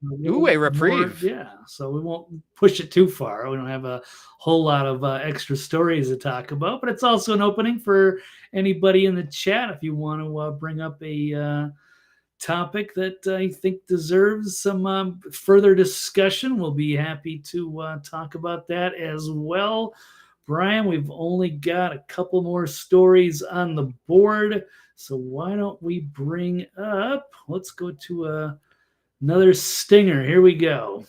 reprieve. Yeah, so we won't push it too far. We don't have a whole lot of extra stories to talk about, but it's also an opening for anybody in the chat if you want to bring up a topic that I think deserves some further discussion. We'll be happy to talk about that as well. Brian, we've only got a couple more stories on the board, so why don't we bring up, let's go to another stinger. Here we go.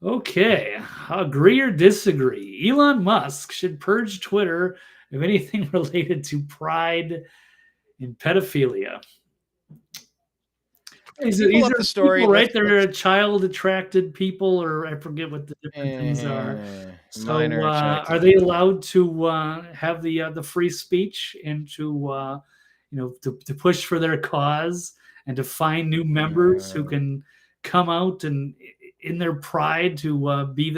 Okay, agree or disagree? Elon Musk should purge Twitter of anything related to pride and pedophilia. These are the story, people, right? They're child-attracted people, or I forget what the different things are. So, are they allowed to have the free speech and to to push for their cause and to find new members who can come out and in their pride to be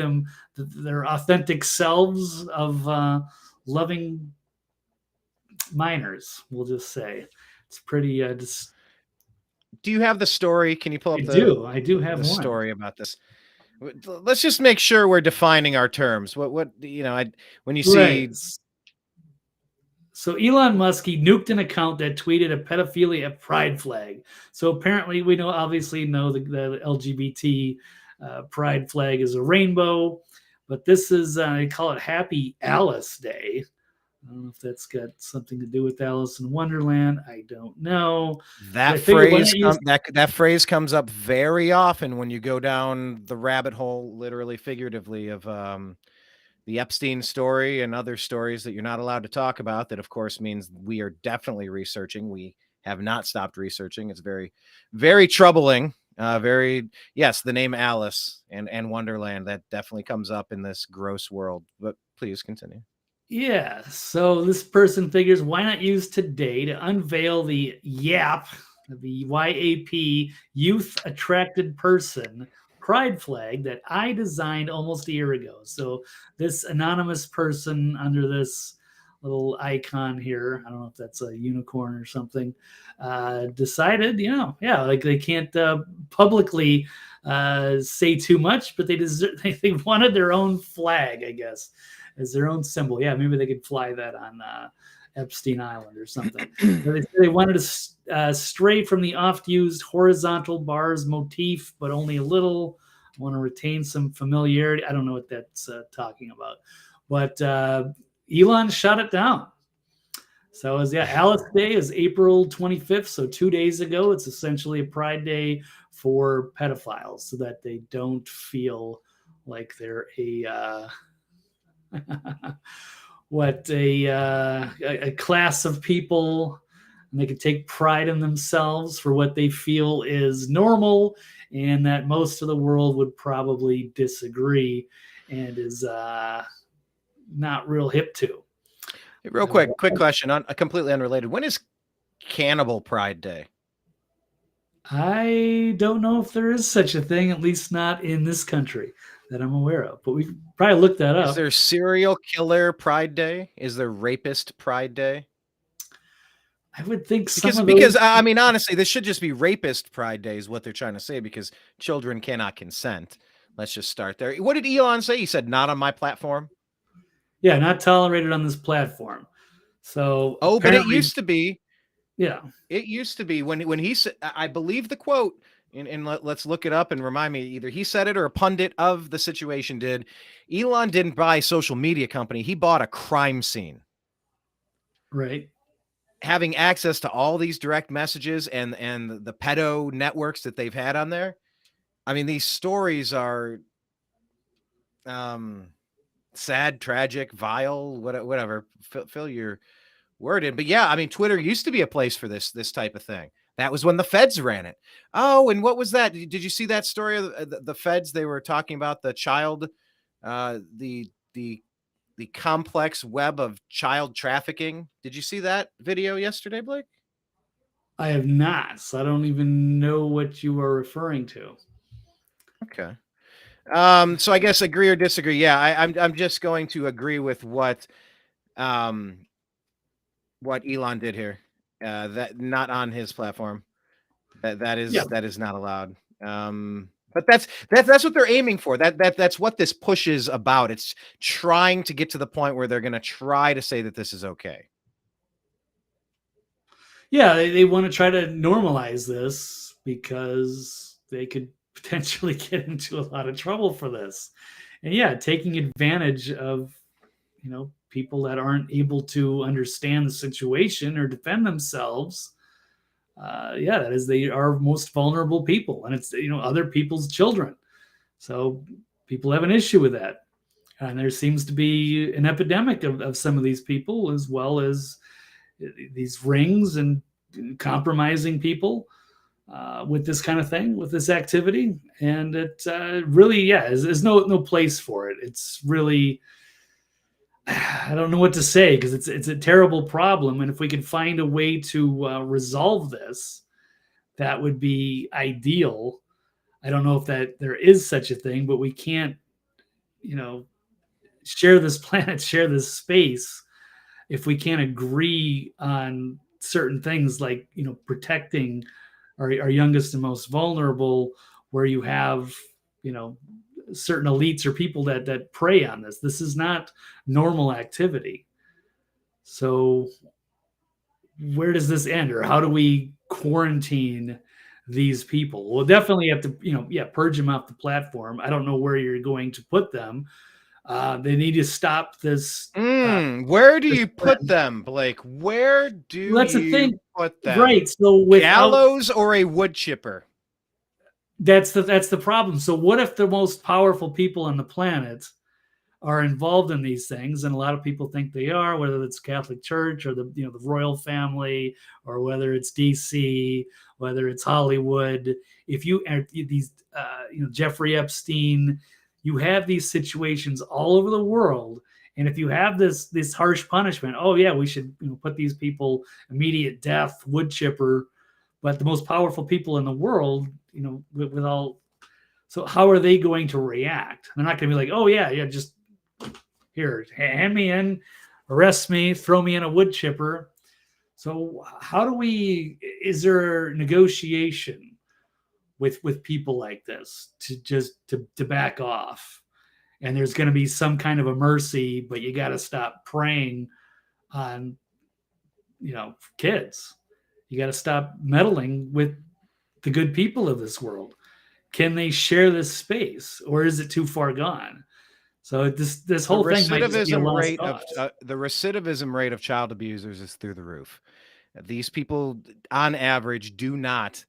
their authentic selves of loving minors? We'll just say it's pretty. Do you have the story? Can you pull up I do have the one story about this. Let's just make sure we're defining our terms. What when you see. Right. So Elon Musk, he nuked an account that tweeted a pedophilia pride flag. So apparently we obviously know the LGBT pride flag is a rainbow, but this is, they call it Happy Alice Day. I don't know if that's got something to do with Alice in Wonderland. I don't know. That I figured, why phrase not use- that phrase comes up very often when you go down the rabbit hole, literally, figuratively, of the Epstein story and other stories that you're not allowed to talk about. That, of course, means we are definitely researching. We have not stopped researching. It's very, very troubling. Yes, the name Alice and Wonderland, that definitely comes up in this gross world. But please continue. Yeah, so this person figures, why not use today to unveil the YAP, the YAP, Youth Attracted Person pride flag that I designed almost a year ago. So this anonymous person under this little icon here, I don't know if that's a unicorn or something, decided, like they can't publicly say too much, but they wanted their own flag, I guess, as their own symbol. Yeah, maybe they could fly that on Epstein Island or something. They wanted to stray from the oft-used horizontal bars motif, but only a little. Want to retain some familiarity. I don't know what that's talking about, but Elon shut it down. So Alice Day is April 25th, so 2 days ago. It's essentially a pride day for pedophiles, so that they don't feel like they're a a class of people, and they can take pride in themselves for what they feel is normal, and that most of the world would probably disagree and is not real hip to. Real quick question, on completely unrelated. When is Cannibal Pride Day? I don't know if there is such a thing, at least not in this country that I'm aware of, but we probably look that up. Is there Serial Killer Pride Day? Is there Rapist Pride Day? I would think because I mean, honestly, this should just be Rapist Pride Day is what they're trying to say, because children cannot consent. Let's just start there. What did Elon say? He said, not on my platform. Yeah, not tolerated on this platform. So, but it used to be. Yeah, it used to be when he said, I believe the quote, and let's look it up and remind me, either he said it or a pundit of the situation did. Elon didn't buy a social media company. He bought a crime scene. Right. Having access to all these direct messages and the pedo networks that they've had on there. I mean, these stories are sad, tragic, vile, whatever. Fill your word in. But yeah, I mean, Twitter used to be a place for this type of thing. That was when the feds ran it. Oh, and what was that? Did you see that story of the feds? They were talking about the child, the complex web of child trafficking. Did you see that video yesterday, Blake? I have not, so I don't even know what you are referring to. Okay. So I guess agree or disagree. Yeah, I'm just going to agree with what Elon did here. That not on his platform. That is not allowed. But that's what they're aiming for. That's what this push is about. It's trying to get to the point where they're going to try to say that this is okay. Yeah, they want to try to normalize this because they could potentially get into a lot of trouble for this. And yeah, taking advantage of, people that aren't able to understand the situation or defend themselves. That is, they are most vulnerable people, and it's, other people's children. So people have an issue with that. And there seems to be an epidemic of some of these people, as well as these rings and compromising people with this kind of thing, with this activity. And it really, there's no place for it. It's really, I don't know what to say, because it's a terrible problem. And if we could find a way to resolve this, that would be ideal. I don't know if that there is such a thing, but we can't, share this planet, share this space, if we can't agree on certain things like, protecting our youngest and most vulnerable, where you have, certain elites or people that prey on this. This is not normal activity. So where does this end, or how do we quarantine these people? We'll definitely have to, purge them off the platform. I don't know where you're going to put them. They need to stop this. Where do this you put trend. them, Blake? Where do Well, that's the you thing, put them? right? So without Gallows or a wood chipper? that's the problem. So what if the most powerful people on the planet are involved in these things, and a lot of people think they are, whether it's Catholic Church or the royal family, or whether it's DC, whether it's Hollywood. If you these Jeffrey Epstein, you have these situations all over the world, and if you have this harsh punishment, oh yeah, we should put these people immediate death, wood chipper, but the most powerful people in the world, with all. So how are they going to react? They're not going to be like, oh yeah, just here, hand me in, arrest me, throw me in a wood chipper. So how do we? Is there negotiation with people like this to back off? And there's going to be some kind of a mercy, but you got to stop preying on kids. You got to stop meddling with the good people of this world. Can they share this space, or is it too far gone? So this whole thing might just be a lost cause. The recidivism rate of child abusers is through the roof. These people, on average, do not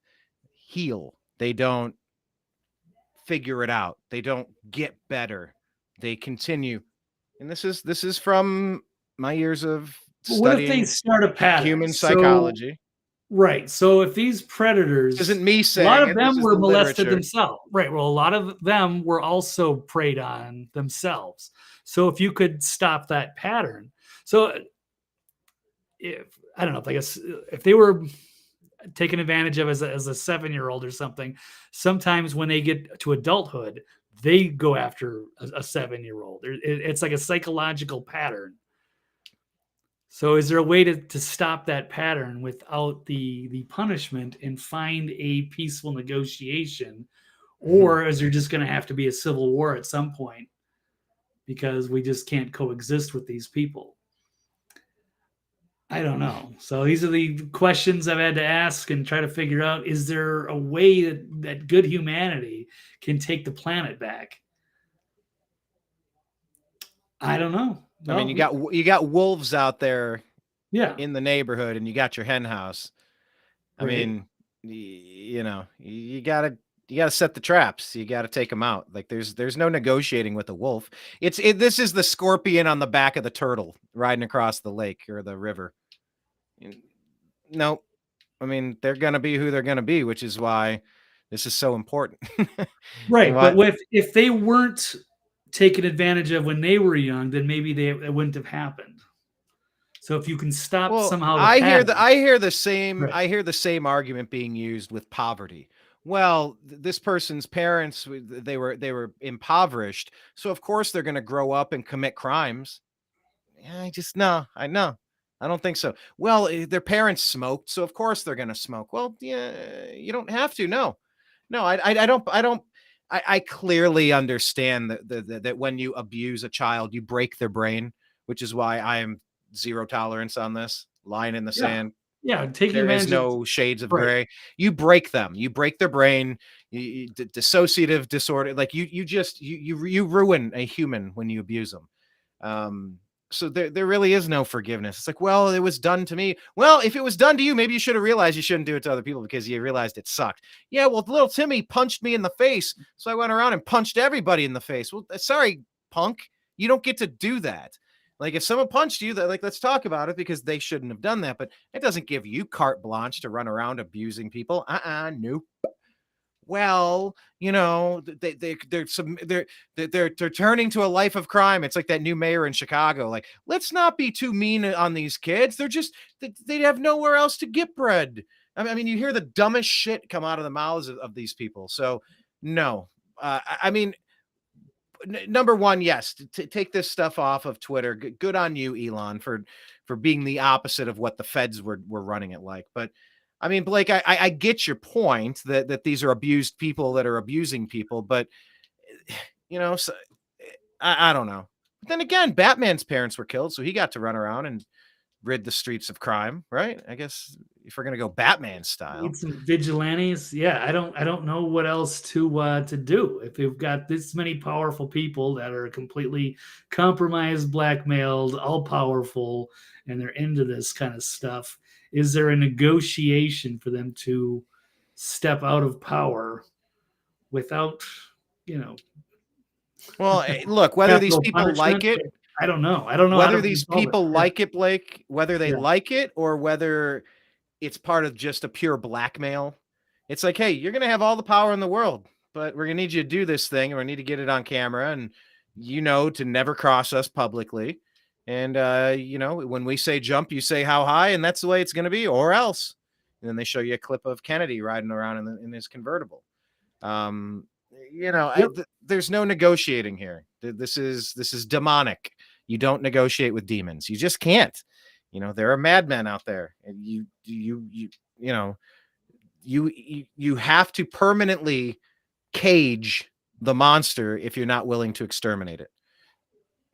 heal. They don't figure it out. They don't get better. They continue. And this is from my years of studying. What if they start a pattern? Human psychology. Right. So if these predators, this isn't me saying, a lot of them were molested literature. themselves. Right. Well, a lot of them were also preyed on themselves. So if you could stop that pattern, so if I don't know, I guess if they were taken advantage of as a 7-year-old or something, sometimes when they get to adulthood, they go after a 7-year-old. It's like a psychological pattern. So is there a way to stop that pattern without the punishment and find a peaceful negotiation? Or is there just going to have to be a civil war at some point because we just can't coexist with these people? I don't know. So these are the questions I've had to ask and try to figure out, is there a way that good humanity can take the planet back? I don't know. I mean, you got wolves out there, yeah, in the neighborhood, and you got your hen house. I Right. mean, you gotta set the traps. You gotta take them out. Like there's no negotiating with a wolf. This is the scorpion on the back of the turtle riding across the lake or the river. No, I mean, they're gonna be who they're gonna be, which is why this is so important. Right, but if they weren't taken advantage of when they were young, then maybe it wouldn't have happened. So if you can stop somehow, I hear the same. Right. I hear the same argument being used with poverty. Well, this person's parents, they were impoverished, so of course they're going to grow up and commit crimes. I don't think so. Well, their parents smoked, so of course they're going to smoke. Well, yeah, you don't have to. No, I don't. I clearly understand that when you abuse a child, you break their brain, which is why I am zero tolerance on this. Line in the sand. Yeah, taking there is advantage no shades of Right. gray. You break them. You break their brain. Dissociative disorder. Like you ruin a human when you abuse them. So there really is no forgiveness. It's like, well, it was done to me. Well, if it was done to you, maybe you should have realized you shouldn't do it to other people because you realized it sucked. Yeah, well, little Timmy punched me in the face, so I went around and punched everybody in the face. Well, sorry, punk, you don't get to do that. Like if someone punched you, let's talk about it because they shouldn't have done that. But it doesn't give you carte blanche to run around abusing people. Nope. Well, they're turning to a life of crime. It's like that new mayor in Chicago. Like, let's not be too mean on these kids. They have nowhere else to get bread. I mean, you hear the dumbest shit come out of the mouths of these people. So no, I mean, number one, yes, take this stuff off of Twitter. Good on you, Elon, for being the opposite of what the feds were running it like. But I mean, Blake, I get your point that these are abused people that are abusing people, but so, I don't know. But then again, Batman's parents were killed, so he got to run around and rid the streets of crime, right? I guess if we're gonna go Batman style. Need some vigilantes. Yeah, I don't know what else to do. If you've got this many powerful people that are completely compromised, blackmailed, all powerful, and they're into this kind of stuff, is there a negotiation for them to step out of power without, you know, Well, look, whether these capital people like punishment? it, I don't know. I don't know how whether to these resolve it. people Yeah. like it, Blake, whether they Yeah. like it or whether it's part of just a pure blackmail. It's like, hey, you're gonna have all the power in the world, but we're gonna need you to do this thing, and we need to get it on camera, and to never cross us publicly. And when we say jump, you say how high, and that's the way it's gonna be, or else. And then they show you a clip of Kennedy riding around in his convertible. Yep. There's no negotiating here. This is demonic. You don't negotiate with demons. You just can't. There are madmen out there, and you have to permanently cage the monster if you're not willing to exterminate it.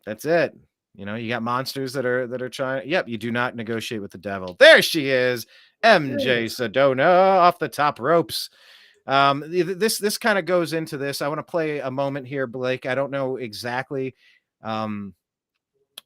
That's it. You got monsters that are trying. Yep, you do not negotiate with the devil. There she is, MJ Sedona off the top ropes. This kind of goes into this. I want to play a moment here, Blake. I don't know exactly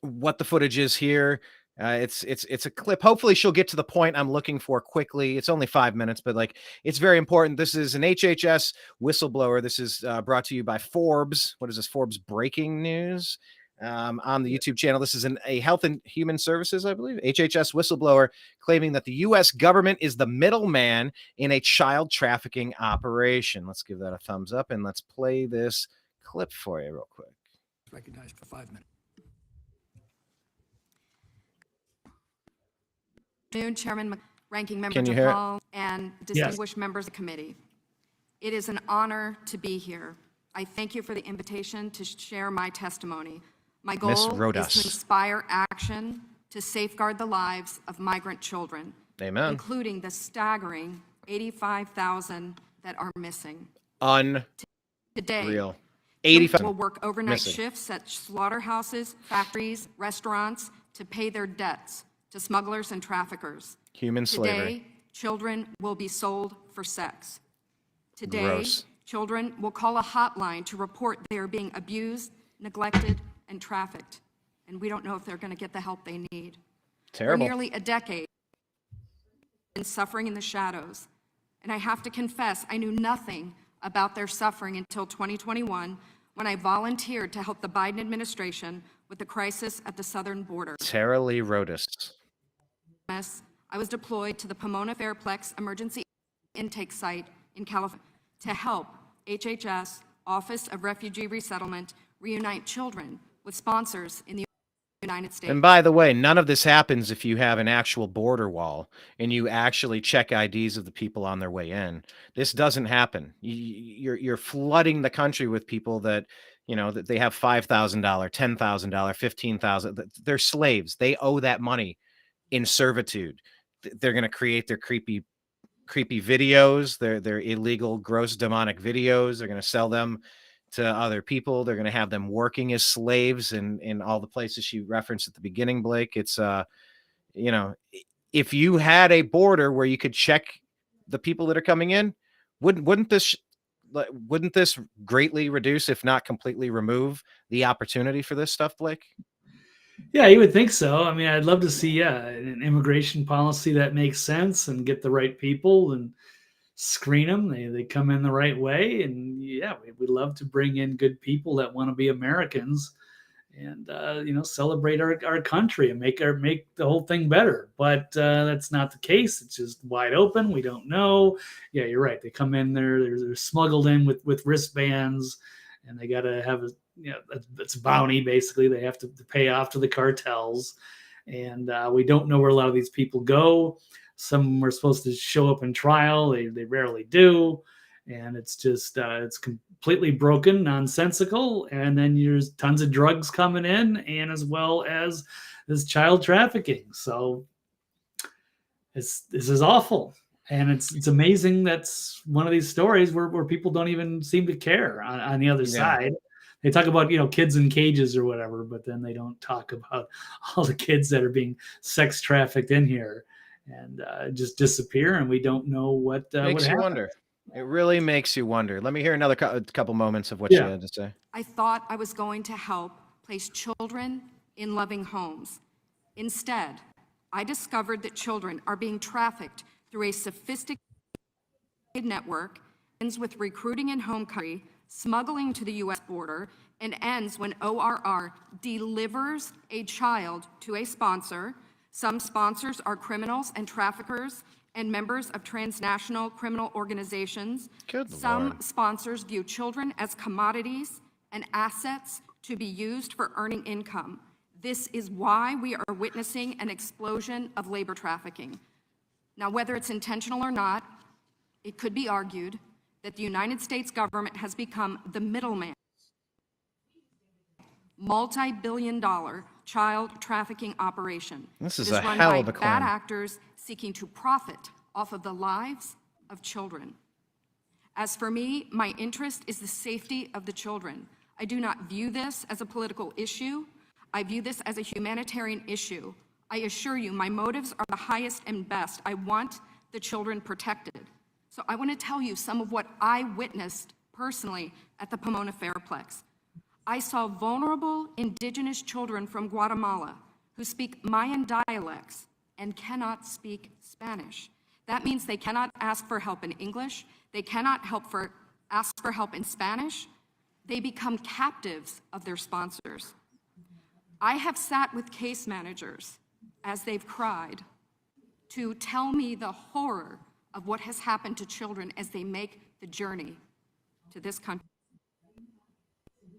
what the footage is here. It's a clip. Hopefully she'll get to the point I'm looking for quickly. It's only 5 minutes, but it's very important. This is an HHS whistleblower. This is brought to you by Forbes. What is this? Forbes breaking news on the YouTube channel. This is a Health and Human Services, I believe, HHS whistleblower claiming that the U.S. government is the middleman in a child trafficking operation. Let's give that a thumbs up and let's play this clip for you real quick. Recognized for 5 minutes. Chairman, Ranking Member Can you hear it? DePaul, and distinguished members of the committee. It is an honor to be here. I thank you for the invitation to share my testimony. My goal is to inspire action to safeguard the lives of migrant children, Amen. including the staggering 85,000 that are missing. Today, 85 will work overnight missing. shifts at slaughterhouses, factories, restaurants to pay their debts to smugglers and traffickers. Human slavery. Today, children will be sold for sex. Today, Gross. children will call a hotline to report they are being abused, neglected, and trafficked. And we don't know if they're going to get the help they need. Terrible. For nearly a decade, been suffering in the shadows. And I have to confess, I knew nothing about their suffering until 2021, when I volunteered to help the Biden administration with the crisis at the southern border. Tara Lee Rodas. I was deployed to the Pomona Fairplex Emergency Intake Site in California to help HHS, Office of Refugee Resettlement, reunite children with sponsors in the United States. And by the way, none of this happens if you have an actual border wall and you actually check IDs of the people on their way in. This doesn't happen. You're flooding the country with people that, that they have $5,000, $10,000, $15,000. They're slaves. They owe that money in servitude. They're going to create their creepy videos, their illegal, gross, demonic videos. They're going to sell them to other people. They're going to have them working as slaves in all the places she referenced at the beginning, Blake. It's, if you had a border where you could check the people that are coming in, wouldn't this greatly reduce, if not completely remove, the opportunity for this stuff, Blake? Yeah, you would think so. I mean, I'd love to see an immigration policy that makes sense and get the right people and screen them. They come in the right way. And yeah, we'd love to bring in good people that want to be Americans and, celebrate our country and make the whole thing better. But that's not the case. It's just wide open. We don't know. Yeah, you're right. They come in there, they're smuggled in with wristbands, and they got to have it's a bounty, basically. They have to pay off to the cartels. And we don't know where a lot of these people go. Some were supposed to show up in trial. They rarely do. And it's just, it's completely broken, nonsensical. And then there's tons of drugs coming in, and as well as this child trafficking. So this is awful. And it's amazing that's one of these stories where people don't even seem to care on the other side. They talk about, kids in cages or whatever, but then they don't talk about all the kids that are being sex trafficked in here and just disappear, and we don't know what Makes you happened. wonder. It really makes you wonder. Let me hear another couple moments of what she had to say. I thought I was going to help place children in loving homes. Instead, I discovered that children are being trafficked through a sophisticated network, ends with recruiting in home country, smuggling to the U.S. border, and ends when ORR delivers a child to a sponsor. Some sponsors are criminals and traffickers and members of transnational criminal organizations. Some sponsors view children as commodities and assets to be used for earning income. This is why we are witnessing an explosion of labor trafficking. Now, whether it's intentional or not, it could be argued that the United States government has become the middleman. Multi-billion-dollar child trafficking operation. This is a hell of a claim. Bad actors seeking to profit off of the lives of children. As for me, my interest is the safety of the children. I do not view this as a political issue. I view this as a humanitarian issue. I assure you, my motives are the highest and best. I want the children protected. So I want to tell you some of what I witnessed personally at the Pomona Fairplex. I saw vulnerable indigenous children from Guatemala who speak Mayan dialects and cannot speak Spanish. That means they cannot ask for help in English. They cannot ask for help in Spanish. They become captives of their sponsors. I have sat with case managers as they've cried to tell me the horror of what has happened to children as they make the journey to this country.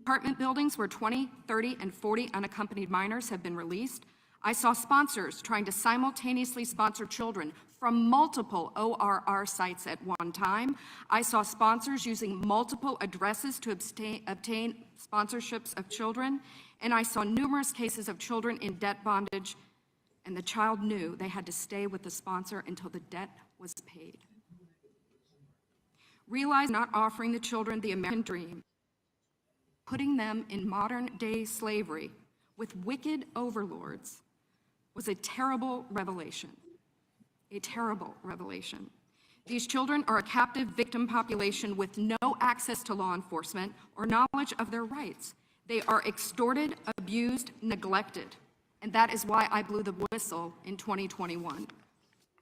Apartment buildings where 20, 30, and 40 unaccompanied minors have been released. I saw sponsors trying to simultaneously sponsor children from multiple ORR sites at one time. I saw sponsors using multiple addresses to obtain sponsorships of children. And I saw numerous cases of children in debt bondage, and the child knew they had to stay with the sponsor until the debt was paid. Realize not offering the children the American dream, putting them in modern-day slavery with wicked overlords was a terrible revelation. A terrible revelation. These children are a captive victim population with no access to law enforcement or knowledge of their rights. They are extorted, abused, neglected. And that is why I blew the whistle in 2021.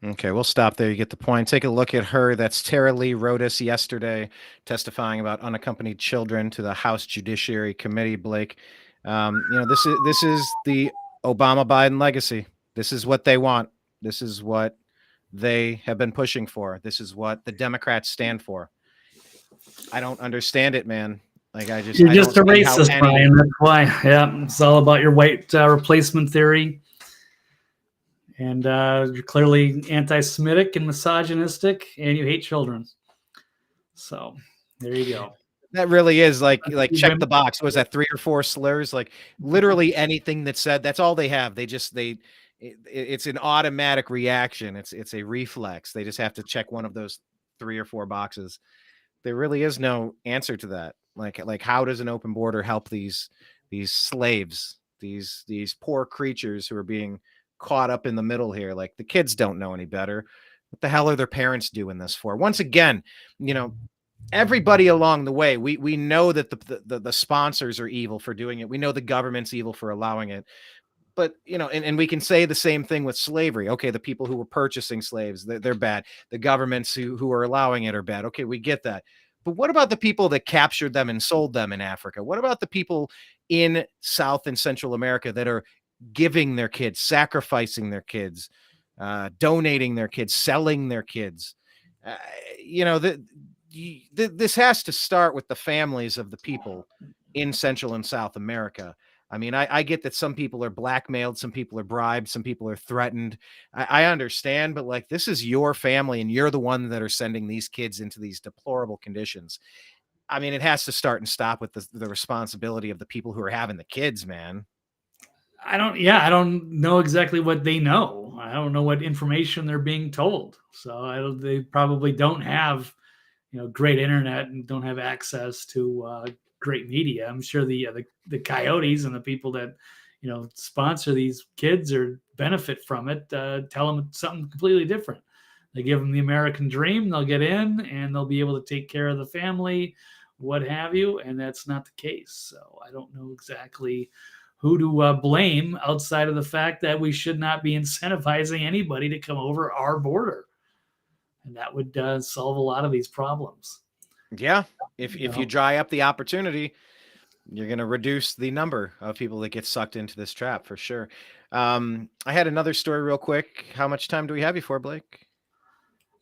Okay, we'll stop there. You get the point. Take a look at her. That's Tara Lee Rodas yesterday testifying about unaccompanied children to the House Judiciary Committee, Blake. This is the Obama-Biden legacy. This is what they want. This is what they have been pushing for. This is what the Democrats stand for. I don't understand it, man. You're just a racist, Brian. That's why. Yeah, it's all about your white replacement theory. And you're clearly anti-Semitic and misogynistic, and you hate children. So there you go. That really is like check the box. Was that 3 or 4 slurs? Like literally anything that's said, that's all they have. It's an automatic reaction. It's a reflex. They just have to check one of those 3 or 4 boxes. There really is no answer to that. Like how does an open border help these slaves, these poor creatures who are being caught up in the middle here? Like the kids don't know any better. What the hell are their parents doing this for? Once again, everybody along the way, we know that the sponsors are evil for doing it. We know the government's evil for allowing it. But, and we can say the same thing with slavery. Okay, the people who were purchasing slaves, they're bad. The governments who are allowing it are bad. Okay, we get that. But what about the people that captured them and sold them in Africa? What about the people in South and Central America that are giving their kids, sacrificing their kids, donating their kids, selling their kids? This has to start with the families of the people in Central and South America. I mean, I get that some people are blackmailed, some people are bribed, some people are threatened. I understand, but this is your family and you're the one that are sending these kids into these deplorable conditions. I mean, it has to start and stop with the responsibility of the people who are having the kids, man. I don't know exactly what they know. I don't know what information they're being told. So they probably don't have, great internet and don't have access to great media. I'm sure the coyotes and the people that sponsor these kids or benefit from it tell them something completely different. They give them the American dream, they'll get in and they'll be able to take care of the family, what have you, and that's not the case. So I don't know exactly who to blame outside of the fact that we should not be incentivizing anybody to come over our border. And that would solve a lot of these problems. Yeah. If you dry up the opportunity, you're going to reduce the number of people that get sucked into this trap for sure. I had another story real quick. How much time do we have before, Blake?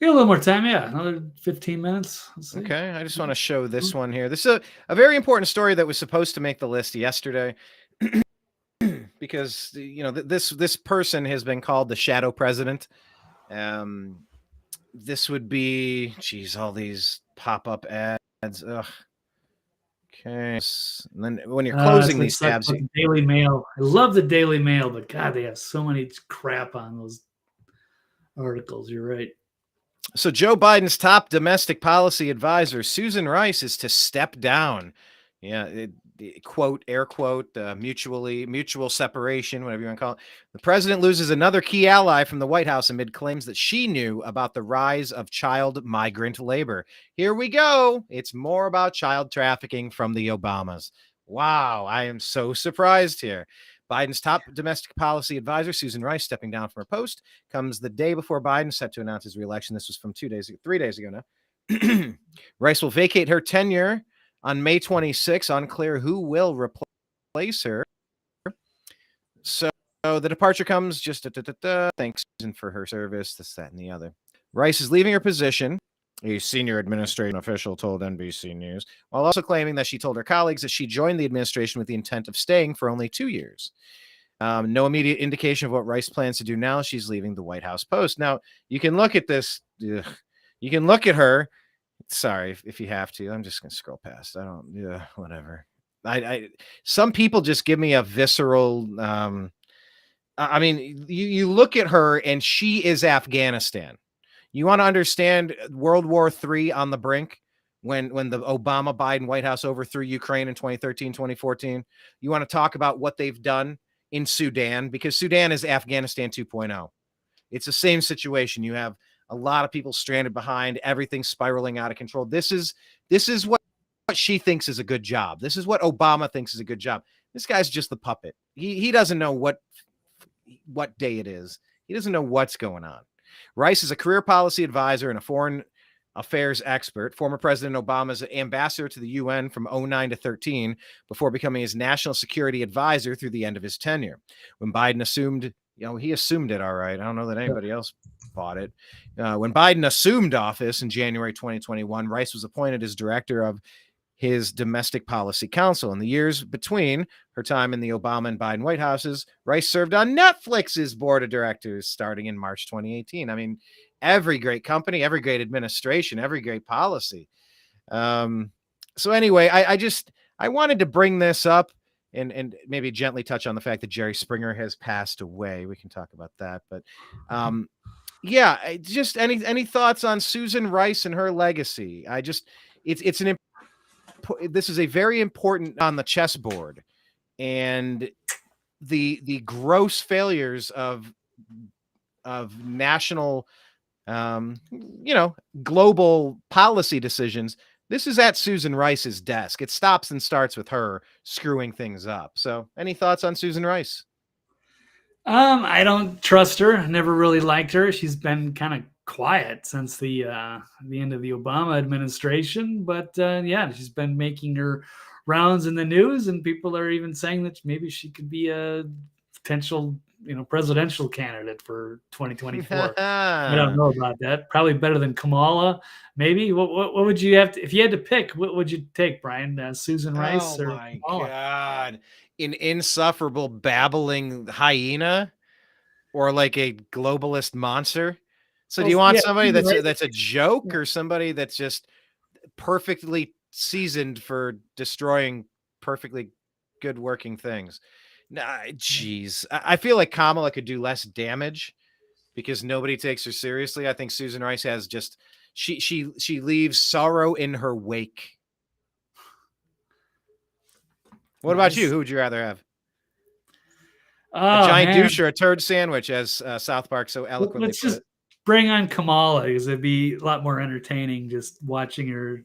We got a little more time. Yeah. Another 15 minutes. Okay. I just want to show this one here. This is a very important story that was supposed to make the list yesterday. Because this person has been called the shadow president. This would be, all these pop-up ads. Ugh. Okay. And then when you're closing these tabs, Daily Mail. I love the Daily Mail, but God, they have so many crap on those articles. You're right. So Joe Biden's top domestic policy advisor, Susan Rice, is to step down. Yeah, quote, air quote, mutual separation, whatever you want to call it. The president loses another key ally from the White House amid claims that she knew about the rise of child migrant labor. Here we go. It's more about child trafficking from the Obamas. Wow, I am so surprised here. Biden's top domestic policy advisor, Susan Rice, stepping down from her post, comes the day before Biden set to announce his reelection. This was from 3 days ago now. Rice will vacate her tenure on May 26. Unclear who will replace her. So the departure comes just thanks Susan for her service, this, that, and the other. Rice is leaving her position, a senior administration official told NBC News, while also claiming that she told her colleagues that she joined the administration with the intent of staying for only 2 years. No immediate indication of what Rice plans to do now. She's leaving the White House post. Now, you can look at this. You can look at her. Sorry, if you have to. I'm just going to scroll past. Whatever. Some people just give me a visceral. I mean, you look at her and she is Afghanistan. You want to understand World War III on the brink when the Obama-Biden White House overthrew Ukraine in 2013, 2014. You want to talk about what they've done in Sudan, because Sudan is Afghanistan 2.0. It's the same situation. You have a lot of people stranded behind, everything spiraling out of control. This is what she thinks is a good job. This is what Obama thinks is a good job. This guy's just the puppet. He doesn't know what day it is. He doesn't know what's going on. Rice is a career policy advisor and a foreign affairs expert, former President Obama's ambassador to the UN from 2009 to 13, before becoming his national security advisor through the end of his tenure. When Biden assumed, he assumed it all right. I don't know that anybody else bought it. When Biden assumed office in January 2021, Rice was appointed as director of his Domestic Policy Council. In the years between her time in the Obama and Biden White Houses, Rice served on Netflix's board of directors starting in March 2018. I mean, every great company, every great administration, every great policy. So anyway, I wanted to bring this up and maybe gently touch on the fact that Jerry Springer has passed away. We can talk about that, but just any thoughts on Susan Rice and her legacy? This is a very important on the chessboard, and the gross failures of national, global policy decisions. This is at Susan Rice's desk. It stops and starts with her screwing things up. So any thoughts on Susan Rice? I don't trust her. Never really liked her. She's been kind of quiet since the end of the Obama administration, but she's been making her rounds in the news, and people are even saying that maybe she could be a potential presidential candidate for 2024. I don't know about that. Probably better than Kamala, maybe. What would you have to, if you had to pick? What would you take, Brian? Susan Rice or my Kamala? God, an insufferable babbling hyena, or like a globalist monster? So do you want somebody that's a joke, or somebody that's just perfectly seasoned for destroying perfectly good working things? Nah, geez. I feel like Kamala could do less damage because nobody takes her seriously. I think Susan Rice has she leaves sorrow in her wake. What about you? Nice. Who would you rather have? A Oh giant man, douche or a turd sandwich, as South Park so eloquently let's put just it. bring on Kamala because it'd be a lot more entertaining just watching her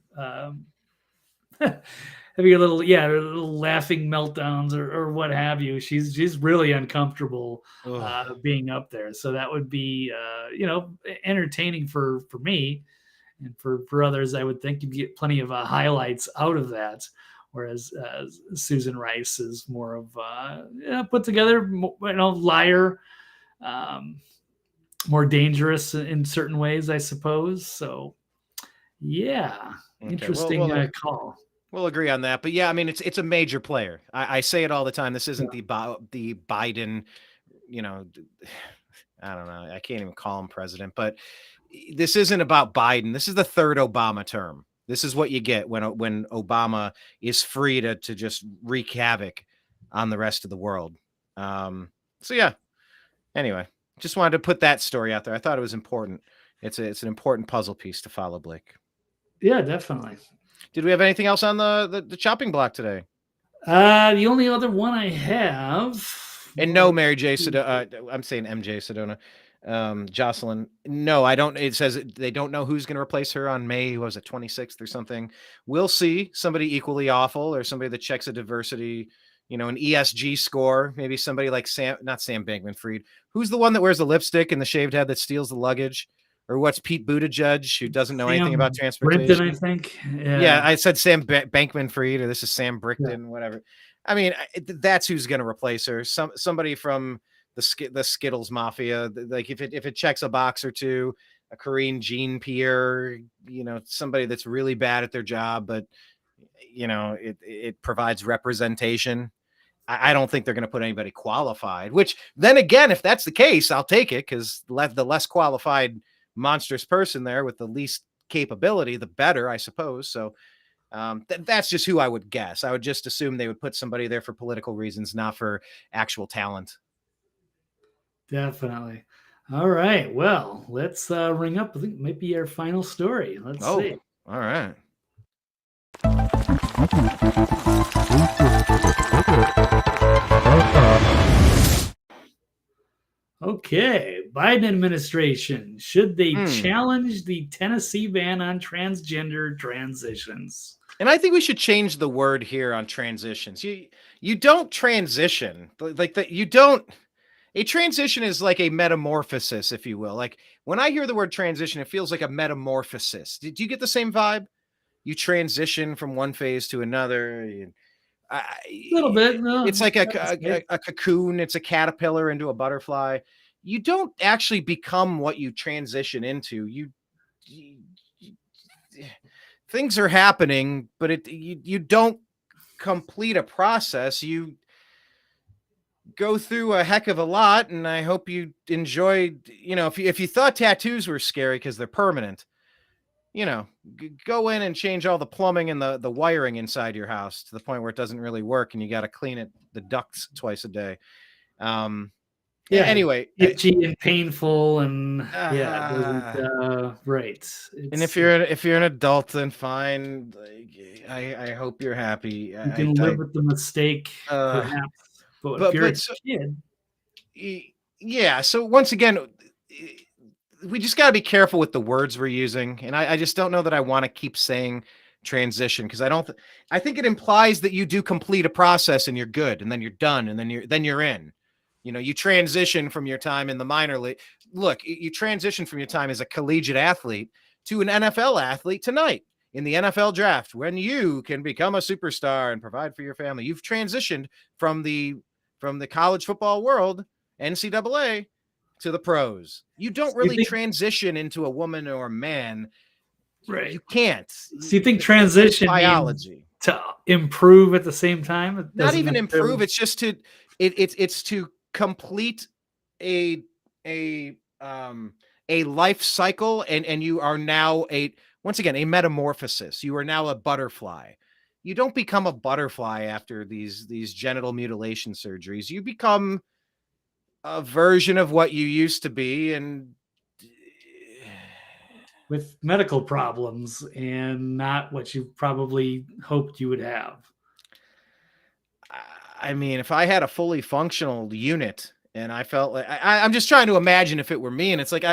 having her little laughing meltdowns or what have you. She's really uncomfortable Ugh. being up there, so that would be entertaining for me, and for others. I would think you'd get plenty of highlights out of that. Whereas Susan Rice is more of put together, liar, more dangerous in certain ways, I suppose. So, yeah, Okay, interesting call. we'll agree on that. But yeah, I mean, it's a major player. I say it all the time. This isn't the Biden, I don't know. I can't even call him president, but this isn't about Biden. This is the third Obama term. This is what you get when Obama is free to just wreak havoc on the rest of the world. So yeah. Anyway, just wanted to put that story out there. I thought it was important. It's an important puzzle piece to follow, Blake. Yeah, definitely. Did we have anything else on the chopping block today? The only other one I have, and no, Mary J. Sedona. I'm saying MJ Sedona. Jocelyn. No, I don't. It says they don't know who's going to replace her on May. Was it 26th or something? We'll see. Somebody equally awful, or somebody that checks a diversity, an ESG score. Maybe somebody like not Sam Bankman-Fried. Who's the one that wears the lipstick and the shaved head that steals the luggage? Or what's Pete Buttigieg, who doesn't know anything about transportation? Brinton, I think. Yeah, I said Sam Bankman-Fried, or this is Sam Brickton, whatever. I mean, that's who's going to replace her. Somebody from the Skittles Mafia. Like if it checks a box or two, a Corinne Jean-Pierre, somebody that's really bad at their job, but it provides representation. I don't think they're going to put anybody qualified. Which then again, if that's the case, I'll take it, because the less qualified monstrous person there with the least capability, the better, I suppose. So that's just who I would guess. I would just assume they would put somebody there for political reasons, not for actual talent. Definitely. All right. Well, let's ring up. I think it might be our final story. Let's see. All right. Okay, Biden administration, should they challenge the Tennessee ban on transgender transitions? And I think we should change the word here on transitions. You don't transition like that. You don't. A transition is like a metamorphosis, if you will. Like when I hear the word transition, it feels like a metamorphosis. Did you get the same vibe? You transition from one phase to another. A little bit. No, it's like a cocoon. It's a caterpillar into a butterfly. You don't actually become what you transition into. You things are happening, but you don't complete a process. You go through a heck of a lot, and I hope you enjoyed. If you thought tattoos were scary because they're permanent, go in and change all the plumbing and the wiring inside your house to the point where it doesn't really work, and you got to clean the ducts twice a day. Anyway, itchy and painful, and right. And if you're an adult, then fine. I hope you're happy. You can live with the mistake, perhaps. But if you're a kid, yeah. So once again, we just got to be careful with the words we're using, and I just don't know that I want to keep saying transition, because I think it implies that you do complete a process and you're good, and then you're done, and then you're in. You transition from your time in the minor league. Look, you transition from your time as a collegiate athlete to an NFL athlete tonight in the NFL draft, when you can become a superstar and provide for your family. You've transitioned from the college football world, NCAA, to the pros. You don't really transition into a woman or a man. Right. You can't. So you think transition biology to improve at the same time? Not even improve. It's just it's to complete a life cycle, and you are now once again a metamorphosis. You are now a butterfly. You don't become a butterfly after these genital mutilation surgeries. You become a version of what you used to be, and with medical problems, and not what you probably hoped you would have. I mean, if I had a fully functional unit and I felt like I'm just trying to imagine if it were me, and it's like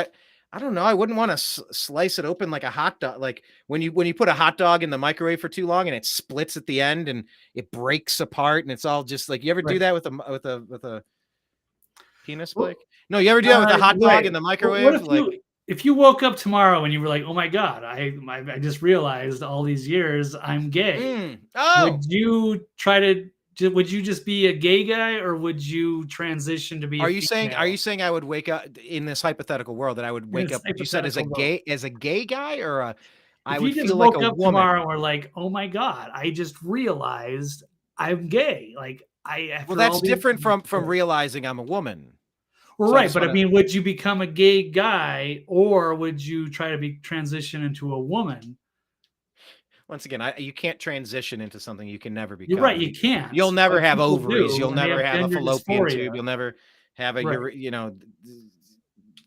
I don't know, I wouldn't want to slice it open like a hot dog, like when you put a hot dog in the microwave for too long and it splits at the end and it breaks apart and it's all just like, you ever do Right. that with a penis, Blake? No, you ever do that with a hot dog in the microwave? If you woke up tomorrow and you were like, "Oh my God, I just realized all these years I'm gay," would you would you just be a gay guy, or would you transition to be? Are you saying I would wake up in this hypothetical world that I would wake up? You said as a gay guy, or I If would you just feel like woke a up woman? tomorrow and were like, "Oh my God, I just realized I'm gay." Like Well, that's different from realizing I'm a woman. Well, So right, but I mean, would you become a gay guy, or would you try to transition into a woman? Once again, you can't transition into something you can never become. You're right, you can't. You'll never But have people ovaries. do, You'll and they never have a gender fallopian dysphoria. tube. You'll never have a Right.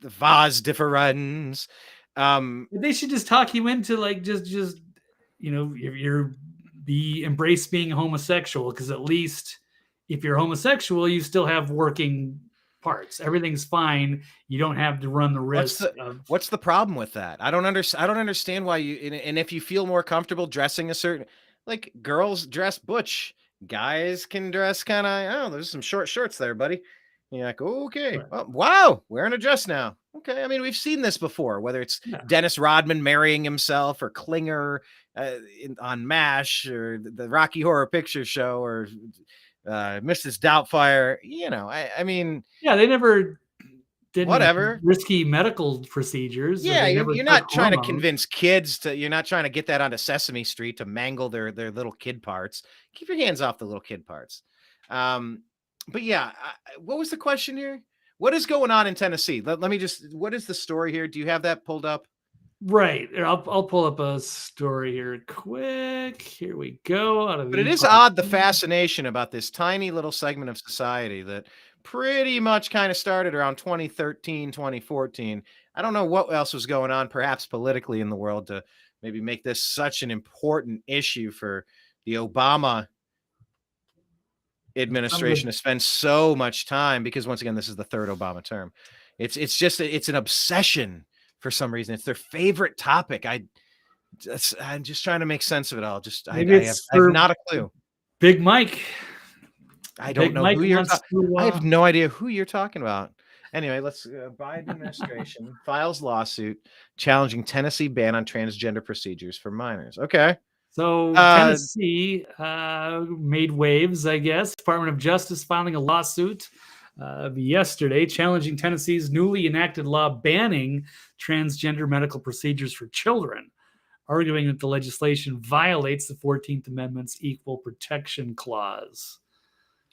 the vas deferens. They should just talk you into like just you're embrace being homosexual, because at least if you're homosexual, you still have working parts. Everything's fine. You don't have to run the risk What's the problem with that? I don't understand why you, and if you feel more comfortable dressing a certain, like girls dress butch, guys can dress kind of, there's some short shorts there, buddy. And you're like, okay, Right. oh, wow, wearing a dress now. Okay, I mean, we've seen this before, whether it's Dennis Rodman marrying himself, or Klinger on MASH, or the Rocky Horror Picture Show, or Mrs. Doubtfire. I mean, they never did whatever risky medical procedures. Yeah, you're not trying to convince kids you're not trying to get that onto Sesame Street to mangle their little kid parts. Keep your hands off the little kid parts. But yeah, what was the question here? What is going on in Tennessee? Let me just, what is the story here? Do you have that pulled up? Right. I'll pull up a story here quick. Here we go. But it is odd, the fascination about this tiny little segment of society that pretty much kind of started around 2013, 2014. I don't know what else was going on, perhaps politically, in the world to maybe make this such an important issue for the Obama administration to spend so much time, because once again, this is the third Obama term. It's an obsession for some reason. It's their favorite topic. I'm just trying to make sense of it all. I have not a clue. Big Mike. I don't know who you're talking. I have no idea who you're talking about. Anyway, let's Biden administration files lawsuit challenging Tennessee ban on transgender procedures for minors. Okay. So Tennessee made waves, I guess. Department of Justice filing a lawsuit yesterday challenging Tennessee's newly enacted law banning transgender medical procedures for children, arguing that the legislation violates the 14th Amendment's Equal Protection Clause.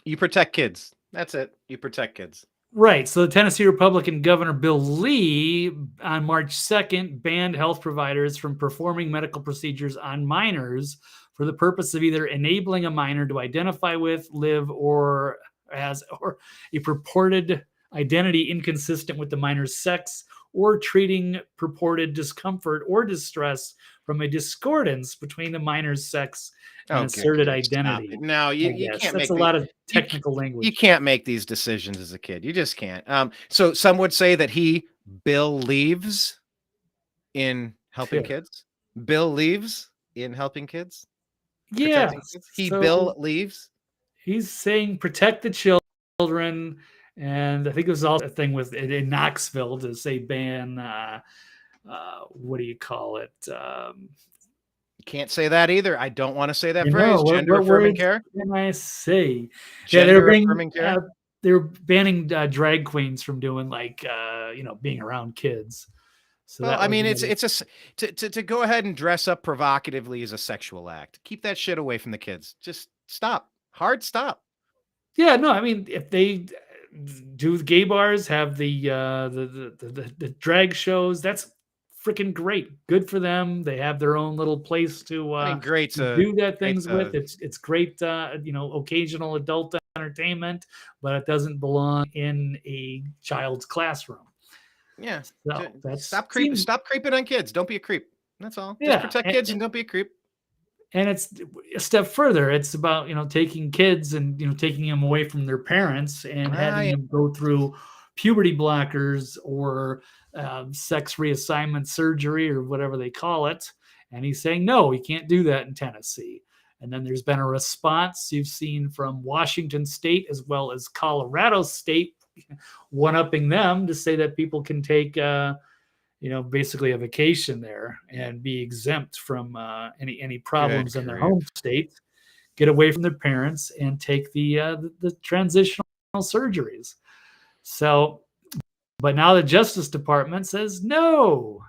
You protect kids. That's it. You protect kids. Right. So the Tennessee Republican Governor Bill Lee on March 2nd banned health providers from performing medical procedures on minors for the purpose of either enabling a minor to identify with, live, or a purported identity inconsistent with the minor's sex, or treating purported discomfort or distress from a discordance between the minor's sex and asserted identity. No, you can't. That's a lot of technical language. You can't make these decisions as a kid. You just can't. So some would say that Bill leaves in helping kids. Bill leaves in helping kids. Yeah, Bill leaves. He's saying protect the children, and I think it was also a thing with in Knoxville to say ban. What do you call it? Can't say that either. I don't want to say that phrase. Gender affirming care. Can I say? Gender affirming care. They were banning drag queens from doing being around kids. So well, I mean, to go ahead and dress up provocatively is a sexual act. Keep that shit away from the kids. Just stop. Hard stop. Yeah, no, I mean, if they do the gay bars, have the drag shows, that's freaking great. Good for them. They have their own little place to do that things with. It's great, occasional adult entertainment, but it doesn't belong in a child's classroom. Yeah. So stop creeping on kids. Don't be a creep. That's all. Just protect kids and don't be a creep. And it's a step further. It's about, taking kids and, taking them away from their parents and having them go through puberty blockers or sex reassignment surgery or whatever they call it. And he's saying, no, you can't do that in Tennessee. And then there's been a response you've seen from Washington State as well as Colorado State, one-upping them to say that people can take basically a vacation there and be exempt from any problems in their home state, get away from their parents, and take the transitional surgeries. So, but now the Justice Department says no.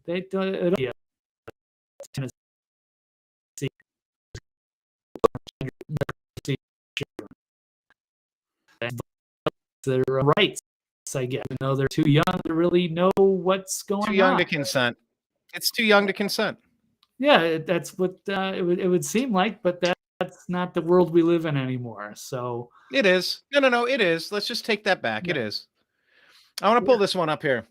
They don't. Their rights, I guess. They're too young to really know what's going on. Too young to consent. It's too young to consent. Yeah, that's what it would seem like, but that's not the world we live in anymore. So it is. No, it is. Let's just take that back. Yeah. It is. I want to pull this one up here.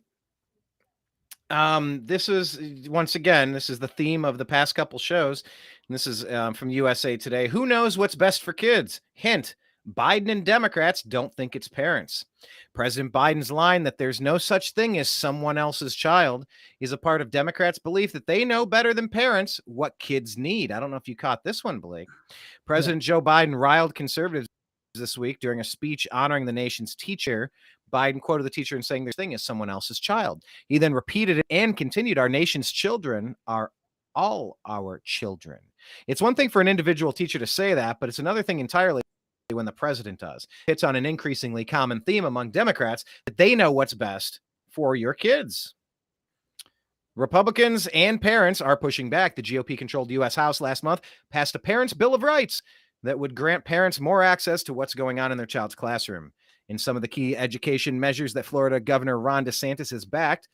This is, once again, this is the theme of the past couple shows. And this is from USA Today. Who knows what's best for kids? Hint. Biden and Democrats don't think it's parents. President Biden's line that there's no such thing as someone else's child is a part of Democrats' belief that they know better than parents what kids need. I don't know if you caught this one, Blake. President Joe Biden riled conservatives this week during a speech honoring the nation's teacher. Biden quoted the teacher in saying their thing is someone else's child. He then repeated it and continued, our nation's children are all our children. It's one thing for an individual teacher to say that, but it's another thing entirely when the president does. It's on an increasingly common theme among Democrats that they know what's best for your kids. Republicans and parents are pushing back. The GOP-controlled U.S. House last month passed a Parents' Bill of Rights that would grant parents more access to what's going on in their child's classroom. And some of the key education measures that Florida Governor Ron DeSantis has backed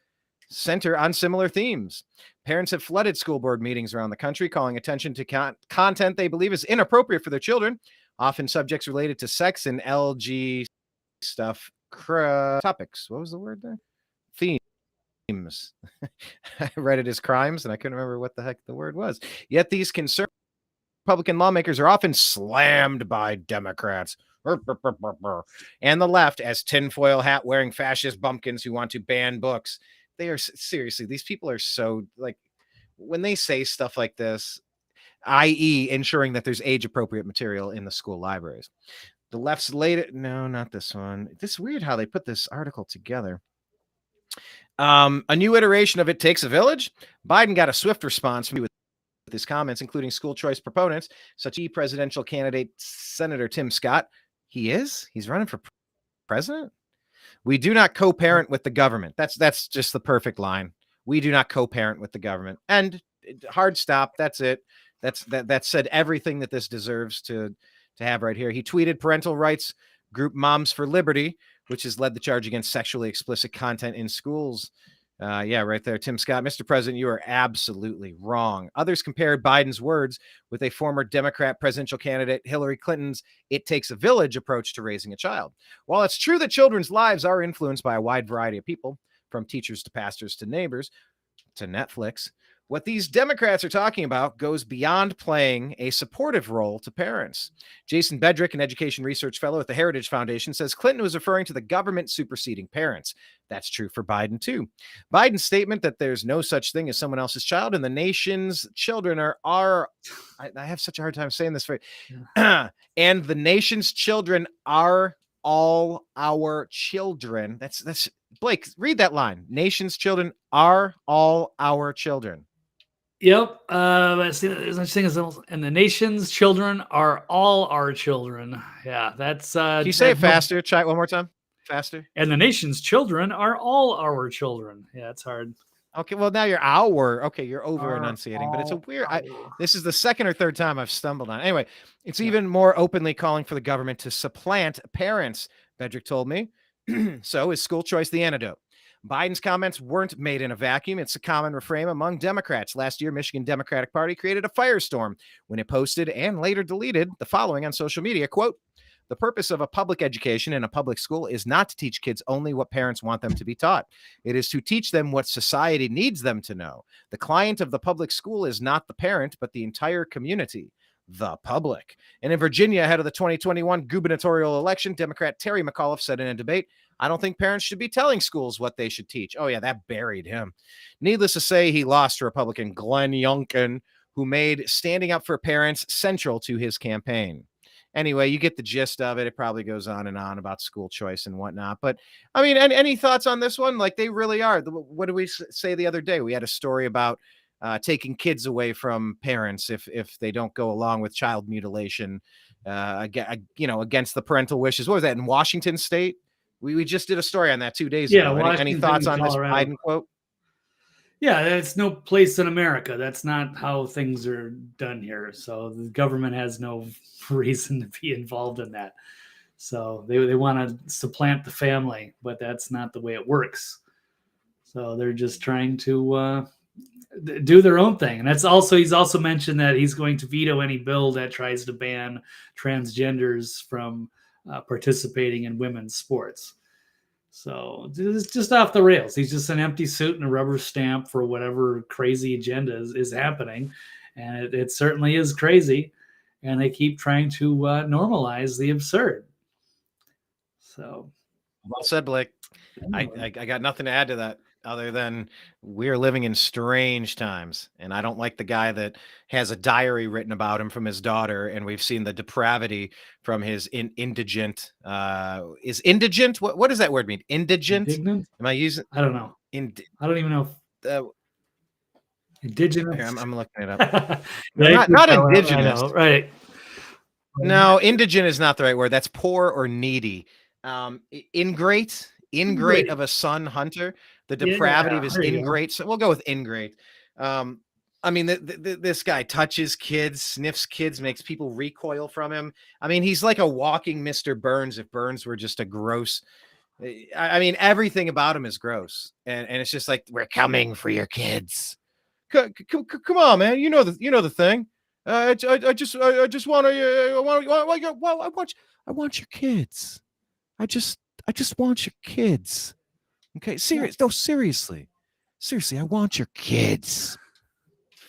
center on similar themes. Parents have flooded school board meetings around the country, calling attention to content they believe is inappropriate for their children, often subjects related to sex and LG stuff. Topics. What was the word there? Themes. I read it as crimes, and I couldn't remember what the heck the word was. Yet these conservative Republican lawmakers are often slammed by Democrats and the left as tinfoil hat wearing fascist bumpkins who want to ban books. They are seriously, these people are so, like, when they say stuff like this, i.e. ensuring that there's age appropriate material in the school libraries. The left's no, not this one. It's weird how they put this article together. A new iteration of It Takes a Village. Biden got a swift response from with his comments, including school choice proponents, such as presidential candidate Senator Tim Scott. He's running for president. We do not co-parent with the government. That's just the perfect line. We do not co-parent with the government. And hard stop. That's it. That said everything that this deserves to have right here. He tweeted parental rights group Moms for Liberty, which has led the charge against sexually explicit content in schools. Yeah, right there. Tim Scott, Mr. President, you are absolutely wrong. Others compared Biden's words with a former Democrat presidential candidate, Hillary Clinton's "it takes a village" approach to raising a child. While it's true that children's lives are influenced by a wide variety of people, from teachers to pastors to neighbors to Netflix, what these Democrats are talking about goes beyond playing a supportive role to parents. Jason Bedrick, an education research fellow at the Heritage Foundation, says Clinton was referring to the government superseding parents. That's true for Biden, too. Biden's statement that there's no such thing as someone else's child and the nation's children are I have such a hard time saying this phrase, and the nation's children are all our children. That's Blake, read that line. Nation's children are all our children. Yep. There's such thing as, and the nation's children are all our children. Yeah, that's. Can you say it faster? Try it one more time. Faster. And the nation's children are all our children. Yeah, it's hard. Okay, well now you're our. Okay, you're over enunciating, but it's a weird. This is the second or third time I've stumbled on. Anyway, it's even more openly calling for the government to supplant parents. Bedrick told me. So is school choice the antidote? Biden's comments weren't made in a vacuum. It's a common refrain among Democrats. Last year, Michigan Democratic Party created a firestorm when it posted and later deleted the following on social media. Quote, The purpose of a public education in a public school is not to teach kids only what parents want them to be taught. It is to teach them what society needs them to know. The client of the public school is not the parent, but the entire community, the public. And in Virginia, ahead of the 2021 gubernatorial election, Democrat Terry McAuliffe said in a debate, "I don't think parents should be telling schools what they should teach." Oh, yeah, that buried him. Needless to say, he lost to Republican Glenn Youngkin, who made standing up for parents central to his campaign. Anyway, you get the gist of it. It probably goes on and on about school choice and whatnot. But I mean, any thoughts on this one? Like, they really are. What did we say the other day? We had a story about taking kids away from parents if they don't go along with child mutilation, against the parental wishes. What was that in Washington State? We just did a story on that 2 days ago. Any thoughts on this Biden quote? Yeah, that's no place in America. That's not how things are done here. So the government has no reason to be involved in that. So they want to supplant the family, but that's not the way it works. So they're just trying to do their own thing. And he's also mentioned that he's going to veto any bill that tries to ban transgenders from participating in women's sports. So it's just off the rails. He's just an empty suit and a rubber stamp for whatever crazy agenda is happening. And it certainly is crazy. And they keep trying to normalize the absurd. So well said, Blake. I got nothing to add to that other than we're living in strange times. And I don't like the guy that has a diary written about him from his daughter. And we've seen the depravity from his indigent. Is indigent? What does that word mean? Indigent? Indignant? Am I using? I don't know. I don't even know. Indigenous? Here, I'm looking it up. not indigenous. Know, right. No, indigent is not the right word. That's poor or needy. Ingrate of a son hunter. The depravity of his ingrate. So we'll go with ingrate. I mean, this guy touches kids, sniffs kids, makes people recoil from him. I mean, he's like a walking Mr. Burns if Burns were just a gross. I mean, everything about him is gross, and it's just like, we're coming for your kids. Come on, man. You know the thing. I just want to. I want your kids. I just want your kids. Okay, seriously, I want your kids.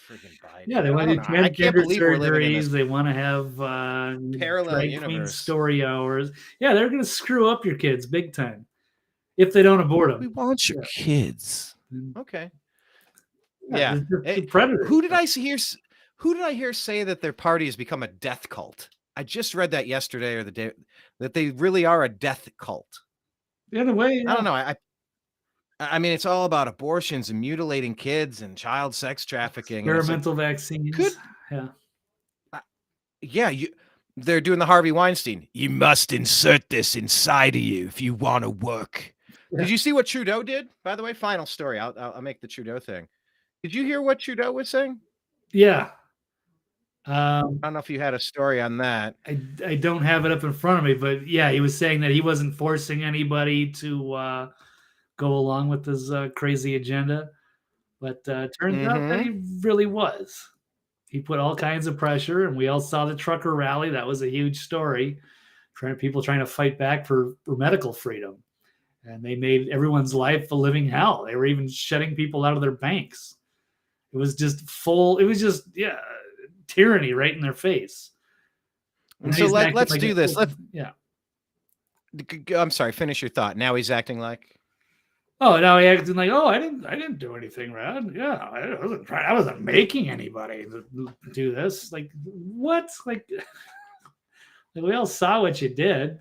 Freaking Biden. Yeah, they want to do transgender surgeries. They want to have parallel universe story hours. Yeah, they're going to screw up your kids big time if they don't abort them. We want your kids. Okay. Yeah. Predator. Who did I hear say that their party has become a death cult? I just read that yesterday or the day that they really are a death cult. The other way, I don't know. I mean, it's all about abortions and mutilating kids and child sex trafficking. Experimental vaccines. They're doing the Harvey Weinstein. You must insert this inside of you if you want to work. Yeah. Did you see what Trudeau did? By the way, final story. I'll make the Trudeau thing. Did you hear what Trudeau was saying? Yeah. I don't know if you had a story on that. I don't have it up in front of me, but yeah, he was saying that he wasn't forcing anybody to go along with his crazy agenda, but turns out that he really was. He put all kinds of pressure, and we all saw the trucker rally. That was a huge story. People trying to fight back for medical freedom, and they made everyone's life a living hell. They were even shutting people out of their banks. It was just tyranny right in their face. And so let's do this. I'm sorry. Finish your thought. Now he's acting like. Oh, now he acting like, oh, I didn't do anything wrong. Yeah, I wasn't making anybody do this. Like, what? Like we all saw what you did.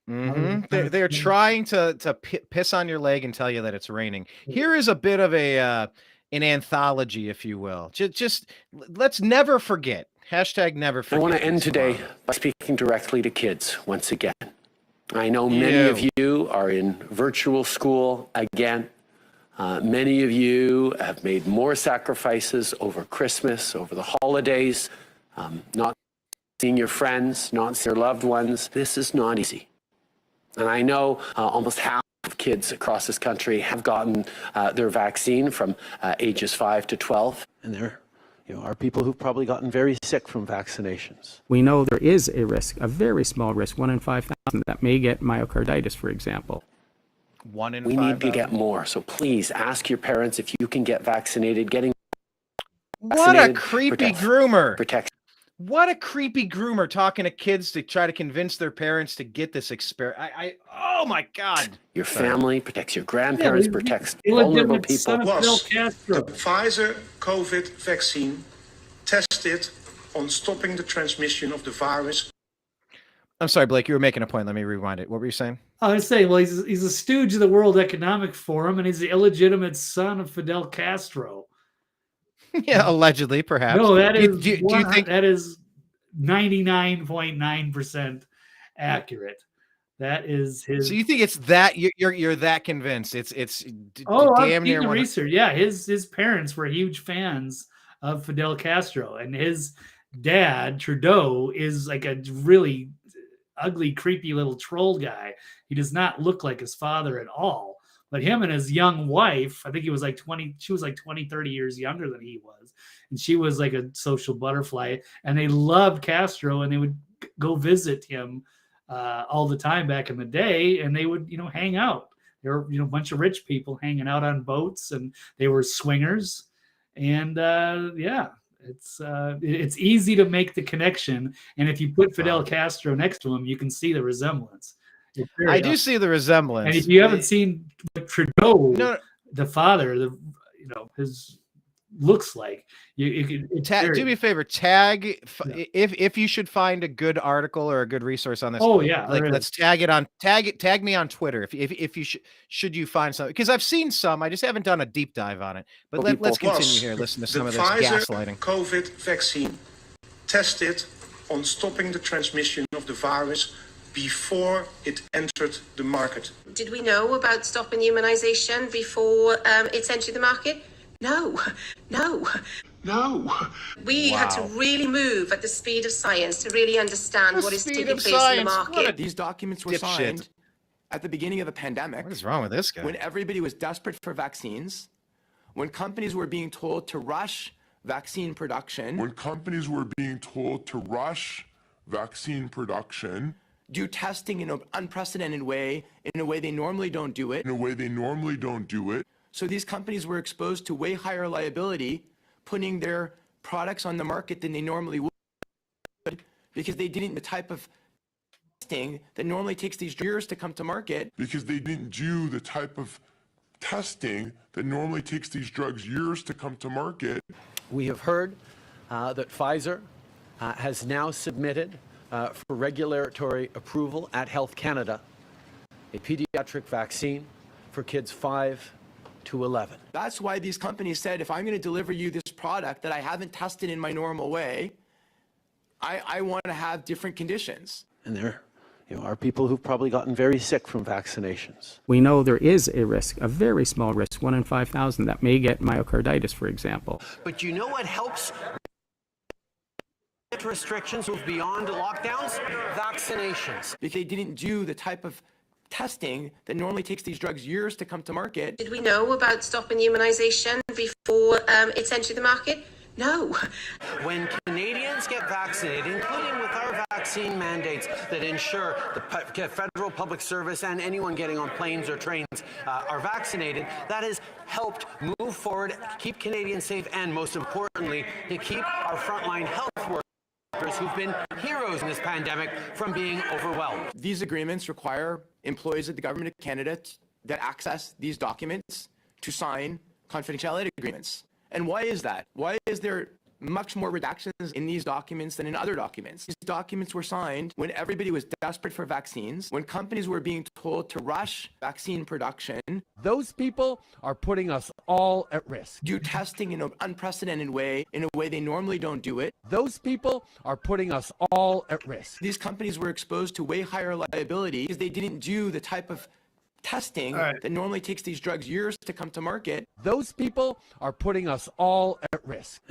Mm-hmm. They're trying to piss on your leg and tell you that it's raining. Here is a bit of an anthology, if you will. Just let's never forget. # never forget. I want to end today by speaking directly to kids once again. I know many of you are in virtual school again. Many of you have made more sacrifices over Christmas, over the holidays, not seeing your friends, not seeing your loved ones. This is not easy. And I know almost half of kids across this country have gotten their vaccine from ages 5 to 12. And they're are people who've probably gotten very sick from vaccinations. We know there is a risk, a very small risk, 1 in 5,000, that may get myocarditis, for example. 1 in 5,000. We need to get more. So please ask your parents if you can get vaccinated. What a creepy groomer. Protects. What a creepy groomer talking to kids to try to convince their parents to get this experiment. Oh my God. Your family protects your grandparents, protects vulnerable people. Was the Pfizer COVID vaccine tested on stopping the transmission of the virus? I'm sorry, Blake, you were making a point. Let me rewind it. What were you saying? I was saying, well, he's a stooge of the World Economic Forum, and he's the illegitimate son of Fidel Castro. Yeah, allegedly, perhaps. No, that is do you think that is 99.9% accurate. That is his. So you think it's that you're that convinced? It's I've damn near seen the research. Yeah, his parents were huge fans of Fidel Castro, and his dad Trudeau is like a really ugly, creepy little troll guy. He does not look like his father at all. But him and his young wife, I think he was like 20, she was like 20, 30 years younger than he was. And she was like a social butterfly. And they loved Castro, and they would go visit him all the time back in the day. And they would, hang out. There were, a bunch of rich people hanging out on boats, and they were swingers. And it's easy to make the connection. And if you put Fidel Castro next to him, you can see the resemblance. I do see the resemblance. And if you haven't seen what Trudeau, the father, his looks like, do me a favor, tag if you should find a good article or a good resource on this. Oh yeah, let's tag me on Twitter if you should you find something, because I've seen some. I just haven't done a deep dive on it. But let's continue here. Listen to some of this gaslighting. COVID vaccine tested on stopping the transmission of the virus before it entered the market. Did we know about stopping immunization before it entered the market? No. We had to really move at the speed of science to really understand what is taking place in the market. These documents were signed at the beginning of the pandemic. What is wrong with this guy? When everybody was desperate for vaccines, when companies were being told to rush vaccine production. Do testing in an unprecedented way, in a way they normally don't do it. So these companies were exposed to way higher liability, putting their products on the market than they normally would, because they didn't do the type of testing that normally takes these years to come to market. We have heard that Pfizer has now submitted for regulatory approval at Health Canada a pediatric vaccine for kids 5 to 11. That's why these companies said, if I'm going to deliver you this product that I haven't tested in my normal way, I want to have different conditions. And there are people who've probably gotten very sick from vaccinations. We know there is a risk, a very small risk, 1 in 5,000, that may get myocarditis, for example. But you know what helps restrictions move beyond lockdowns? Vaccinations. Because they didn't do the type of testing that normally takes these drugs years to come to market. Did we know about stopping immunization before it entered the market? No. When Canadians get vaccinated, including with our vaccine mandates that ensure the federal public service and anyone getting on planes or trains are vaccinated, that has helped move forward, keep Canadians safe, and most importantly, to keep our frontline health workers who've been heroes in this pandemic from being overwhelmed. These agreements require employees of the Government of Canada that access these documents to sign confidentiality agreements. And why is that? Why is there much more redactions in these documents than in other documents? These documents were signed when everybody was desperate for vaccines, when companies were being told to rush vaccine production. Those people are putting us all at risk. Do testing in an unprecedented way, in a way they normally don't do it. Those people are putting us all at risk. These companies were exposed to way higher liability because they didn't do the type of testing that normally takes these drugs years to come to market. Those people are putting us all at risk.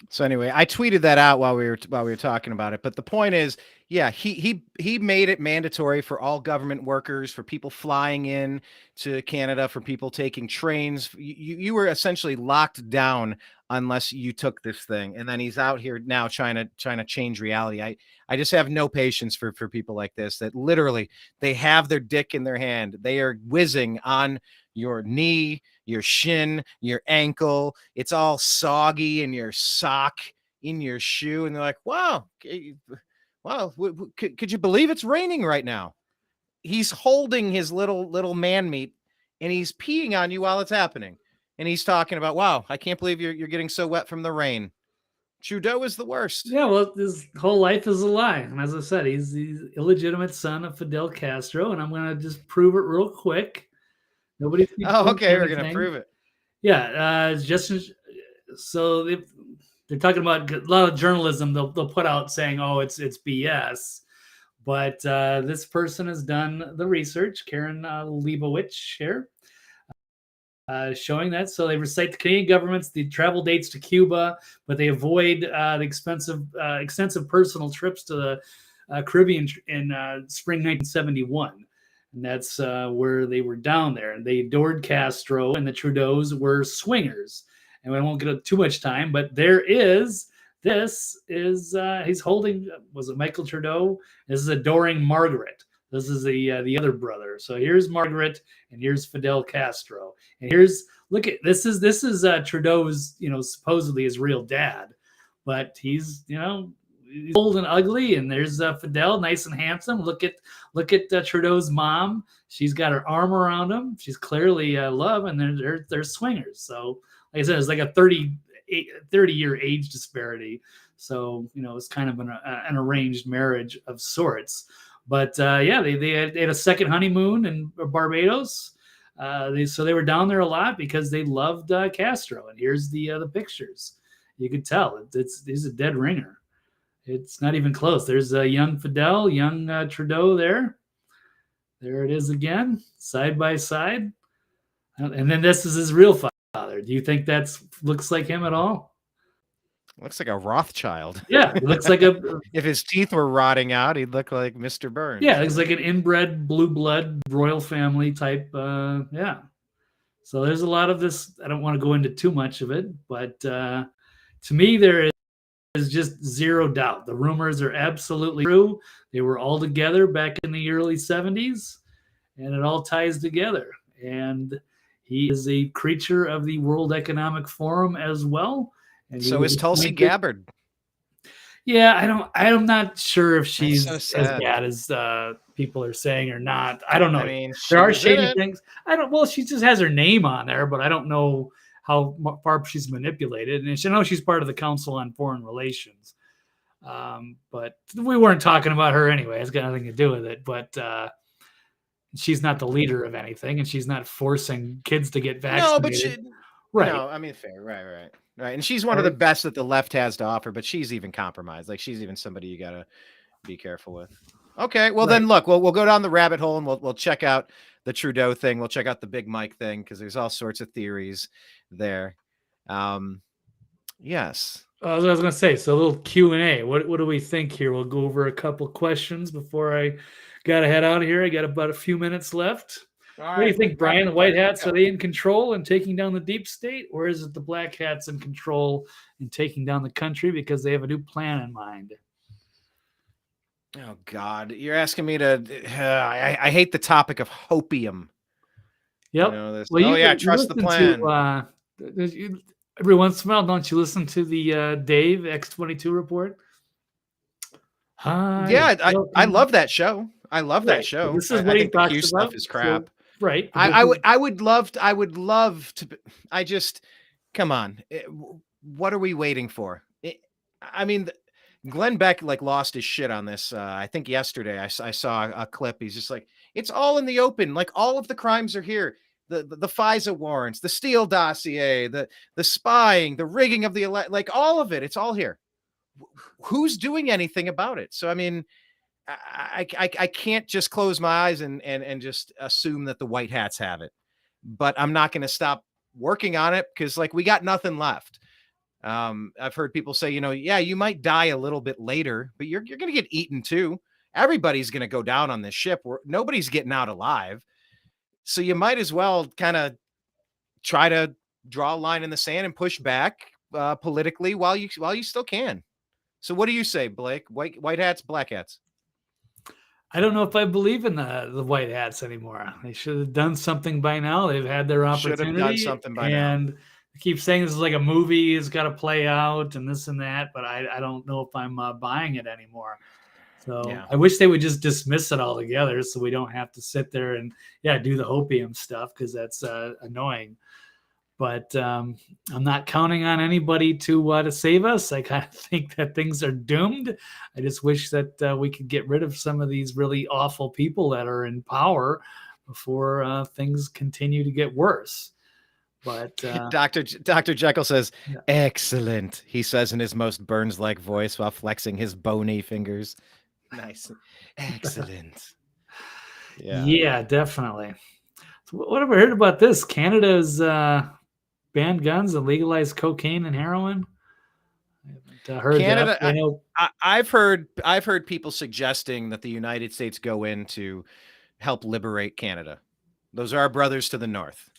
So anyway, I tweeted that out while we were talking about it. But the point is, yeah, he made it mandatory for all government workers, for people flying in to Canada, for people taking trains. You were essentially locked down unless you took this thing. And then he's out here now trying to change reality. I just have no patience for people like this, that literally they have their dick in their hand. They are whizzing on your knee, your shin, your ankle. It's all soggy in your sock, in your shoe. And they're like, wow, could you believe it's raining right now? He's holding his little man meat and he's peeing on you while it's happening. And he's talking about, wow, I can't believe you're getting so wet from the rain. Trudeau is the worst. Yeah, well, his whole life is a lie. And as I said, he's the illegitimate son of Fidel Castro. And I'm going to just prove it real quick. Nobody. Oh, okay. We're going to prove it. Yeah. Just so they're talking about a lot of journalism. They'll put out saying, oh, it's BS. But this person has done the research, Karen Leibowitz here, showing that. So they recite the Canadian government's the travel dates to Cuba, but they avoid the extensive personal trips to the Caribbean in spring 1971. And that's where they were down there. And they adored Castro, and the Trudeaus were swingers. And we won't get too much time, but this is he's holding, was it Michael Trudeau? This is adoring Margaret. This is the other brother. So here's Margaret, and here's Fidel Castro. And look at this is Trudeau's, supposedly his real dad, but he's old and ugly. And there's Fidel, nice and handsome. Look at Trudeau's mom. She's got her arm around him. She's clearly love, and they're swingers. So like I said, it's like a 30-year age disparity. So it's kind of an arranged marriage of sorts. But they had a second honeymoon in Barbados. They were down there a lot because they loved Castro. And here's the pictures. You could tell he's a dead ringer. It's not even close. There's a young Fidel, young Trudeau there. There it is again, side by side. And then this is his real father. Do you think that looks like him at all? Looks like a Rothschild. Yeah, it looks like if his teeth were rotting out, he'd look like Mr. Burns. Yeah, it's like an inbred blue blood royal family type. Yeah. So there's a lot of this. I don't want to go into too much of it, but to me, there is just zero doubt. The rumors are absolutely true. They were all together back in the early 70s, and it all ties together. And he is a creature of the World Economic Forum as well. And so is Tulsi Gabbard. Yeah, I'm not sure if she's as bad as people are saying or not. I don't know. I mean, there are shady things. Well, she just has her name on there, but I don't know how far she's manipulated. And I know she's part of the Council on Foreign Relations. But we weren't talking about her anyway. It's got nothing to do with it. But she's not the leader of anything, and she's not forcing kids to get vaccinated. No, but right. No, I mean, fair. Right. And she's one of the best that the left has to offer, but she's even compromised. Like, she's even somebody you got to be careful with. Okay. Well, then look, we'll go down the rabbit hole and we'll check out the Trudeau thing. We'll check out the Big Mike thing, because there's all sorts of theories there. Yes. I was going to say, so a little Q&A. What do we think here? We'll go over a couple questions before I got to head out of here. I got about a few minutes left. What do you think, Brian? The white hats, are they in control and taking down the deep state, or is it the black hats in control and taking down the country because they have a new plan in mind? Oh, God. You're asking me to... I hate the topic of hopium. Yep. Trust the plan. Every once in a while, don't you listen to the Dave X22 report? Hi, I love that show. I love that show. This is what he talks about. Stuff is crap. So, right. I would love to. I just, come on. What are we waiting for? Glenn Beck lost his shit on this. I think yesterday I saw a clip. He's just like, it's all in the open. Like, all of the crimes are here. The FISA warrants, the Steele dossier, the spying, the rigging of the all of it. It's all here. Who's doing anything about it? So, I mean, I can't just close my eyes and just assume that the white hats have it, but I'm not going to stop working on it, because we got nothing left. I've heard people say, yeah, you might die a little bit later, but you're going to get eaten too. Everybody's going to go down on this ship. Nobody's getting out alive. So you might as well kind of try to draw a line in the sand and push back politically while you still can. So what do you say, Blake? White hats, black hats? I don't know if I believe in the white hats anymore. They should have done something by now. They've had their opportunity. Should have done something by now. And I keep saying this is like a movie. It's got to play out and this and that, but I don't know if I'm buying it anymore. So yeah. I wish they would just dismiss it altogether so we don't have to sit there and do the hopium stuff, because that's annoying. But I'm not counting on anybody to save us. I kind of think that things are doomed. I just wish that we could get rid of some of these really awful people that are in power before things continue to get worse. But Dr. Jekyll says, excellent, he says in his most Burns-like voice while flexing his bony fingers. Nice. Excellent. Yeah, definitely. So what have we heard about this? Canada's banned guns and legalized cocaine and heroin. I haven't heard Canada, that. I've heard people suggesting that the United States go in to help liberate Canada. Those are our brothers to the north.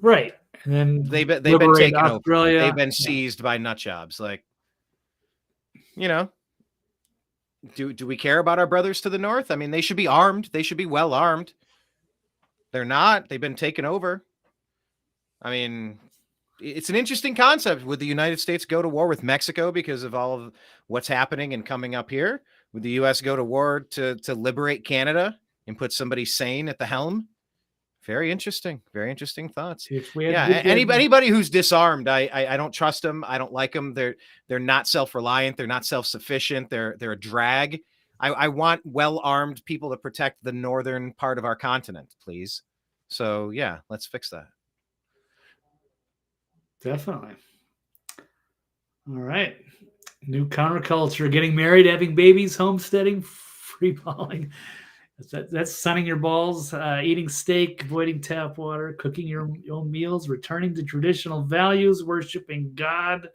Right. And then they've been taken Australia. over. They've been seized by nut jobs. Like, do we care about our brothers to the north? I mean, they should be armed. They should be well armed. They're not. They've been taken over. I mean, it's an interesting concept. Would the United States go to war with Mexico because of all of what's happening and coming up here? Would the U.S. go to war to liberate Canada and put somebody sane at the helm? Very interesting. Very interesting thoughts. Anybody who's disarmed, I don't trust them. I don't like them. They're not self-reliant. They're not self-sufficient. They're a drag. I want well-armed people to protect the northern part of our continent, please. So yeah, let's fix that. Definitely. All right. New counterculture: getting married, having babies, homesteading, free balling. That's sunning your balls, eating steak, avoiding tap water, cooking your own meals, returning to traditional values, worshiping God.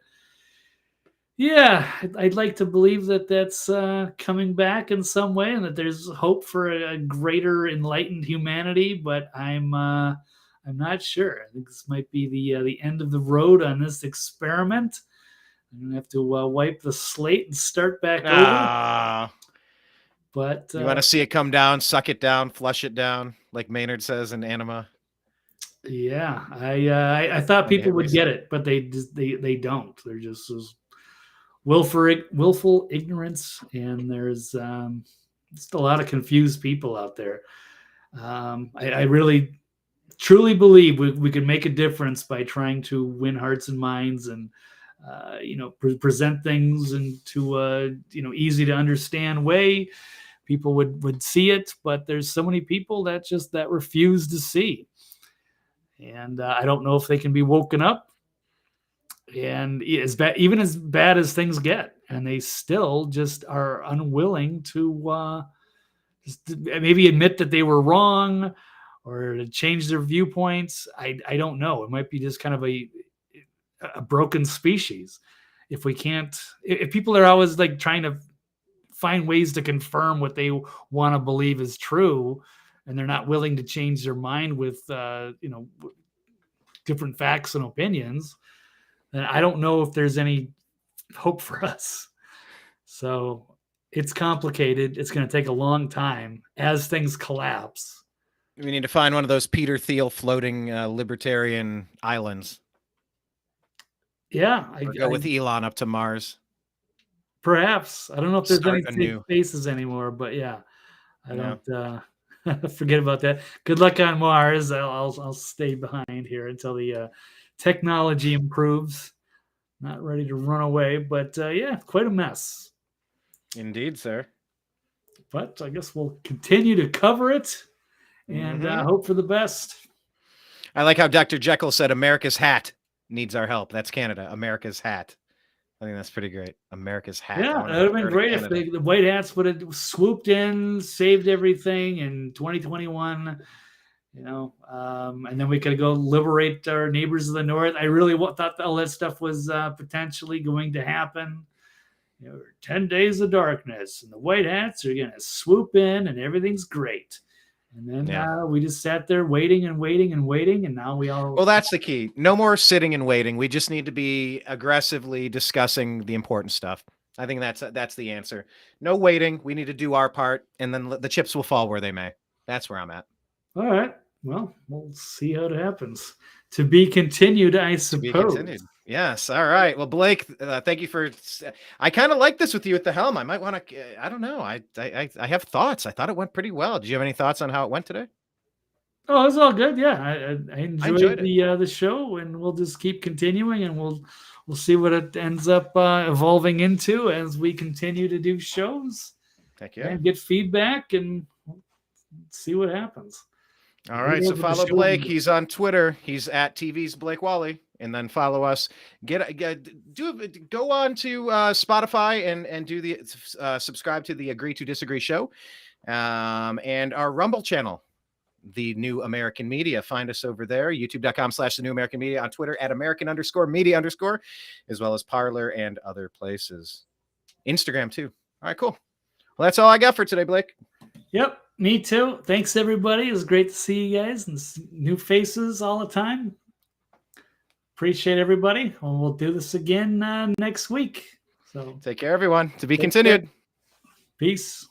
Yeah, I'd like to believe that that's coming back in some way, and that there's hope for a greater enlightened humanity. But I'm not sure. I think this might be the end of the road on this experiment. I'm gonna have to wipe the slate and start back over. But you want to see it come down, suck it down, flush it down, like Maynard says in Anima. Yeah, I thought people would get it, but they don't. They're just willful ignorance, and there's just a lot of confused people out there. I really truly believe we can make a difference by trying to win hearts and minds, and present things into easy to understand way. People would see it, but there's so many people that refuse to see. And I don't know if they can be woken up. And even as bad as things get, and they still just are unwilling to just maybe admit that they were wrong or to change their viewpoints. I don't know. It might be just kind of a broken species. If people are always like trying to find ways to confirm what they want to believe is true, and they're not willing to change their mind with different facts and opinions, then I don't know if there's any hope for us. So it's complicated. It's going to take a long time as things collapse. We need to find one of those Peter Thiel floating libertarian islands. Yeah, I go with Elon up to Mars. Perhaps. I don't know if there's any safe spaces anymore, but yeah, I don't forget about that. Good luck on Mars. I'll stay behind here until the technology improves. Not ready to run away, but quite a mess. Indeed, sir. But I guess we'll continue to cover it and hope for the best. I like how Dr. Jekyll said America's hat needs our help. That's Canada. America's hat. I think that's pretty great. America's hat. Yeah, it would have been great if the white hats would have swooped in, saved everything in 2021, and then we could go liberate our neighbors of the north. I really thought all that stuff was potentially going to happen. 10 days of darkness, and the white hats are going to swoop in, and everything's great. And then we just sat there waiting and waiting and waiting, and now we all. Well, that's the key. No more sitting and waiting. We just need to be aggressively discussing the important stuff. I think that's the answer. No waiting. We need to do our part, and then the chips will fall where they may. That's where I'm at. All right. Well, we'll see how it happens. To be continued, I suppose. To be continued. Yes. All right. Well, Blake, thank you for. I kind of like this with you at the helm. I might want to. I don't know. I have thoughts. I thought it went pretty well. Did you have any thoughts on how it went today? Oh, it's all good. Yeah, I enjoyed the show, and we'll just keep continuing, and we'll see what it ends up evolving into as we continue to do shows. Heck yeah. And get feedback and see what happens. All right, so follow Blake. He's on Twitter. He's at TV's Blake Walley, and then follow us. Go on to Spotify and do the subscribe to the Agree to Disagree show, and our Rumble channel, The New American Media. Find us over there, youtube.com/The New American Media, on Twitter at American_media_, as well as Parler and other places. Instagram too. All right, cool. Well, that's all I got for today, Blake. Yep. Me too. Thanks, everybody. It was great to see you guys and new faces all the time. Appreciate everybody. We'll do this again next week. So take care, everyone. To be continued. Peace.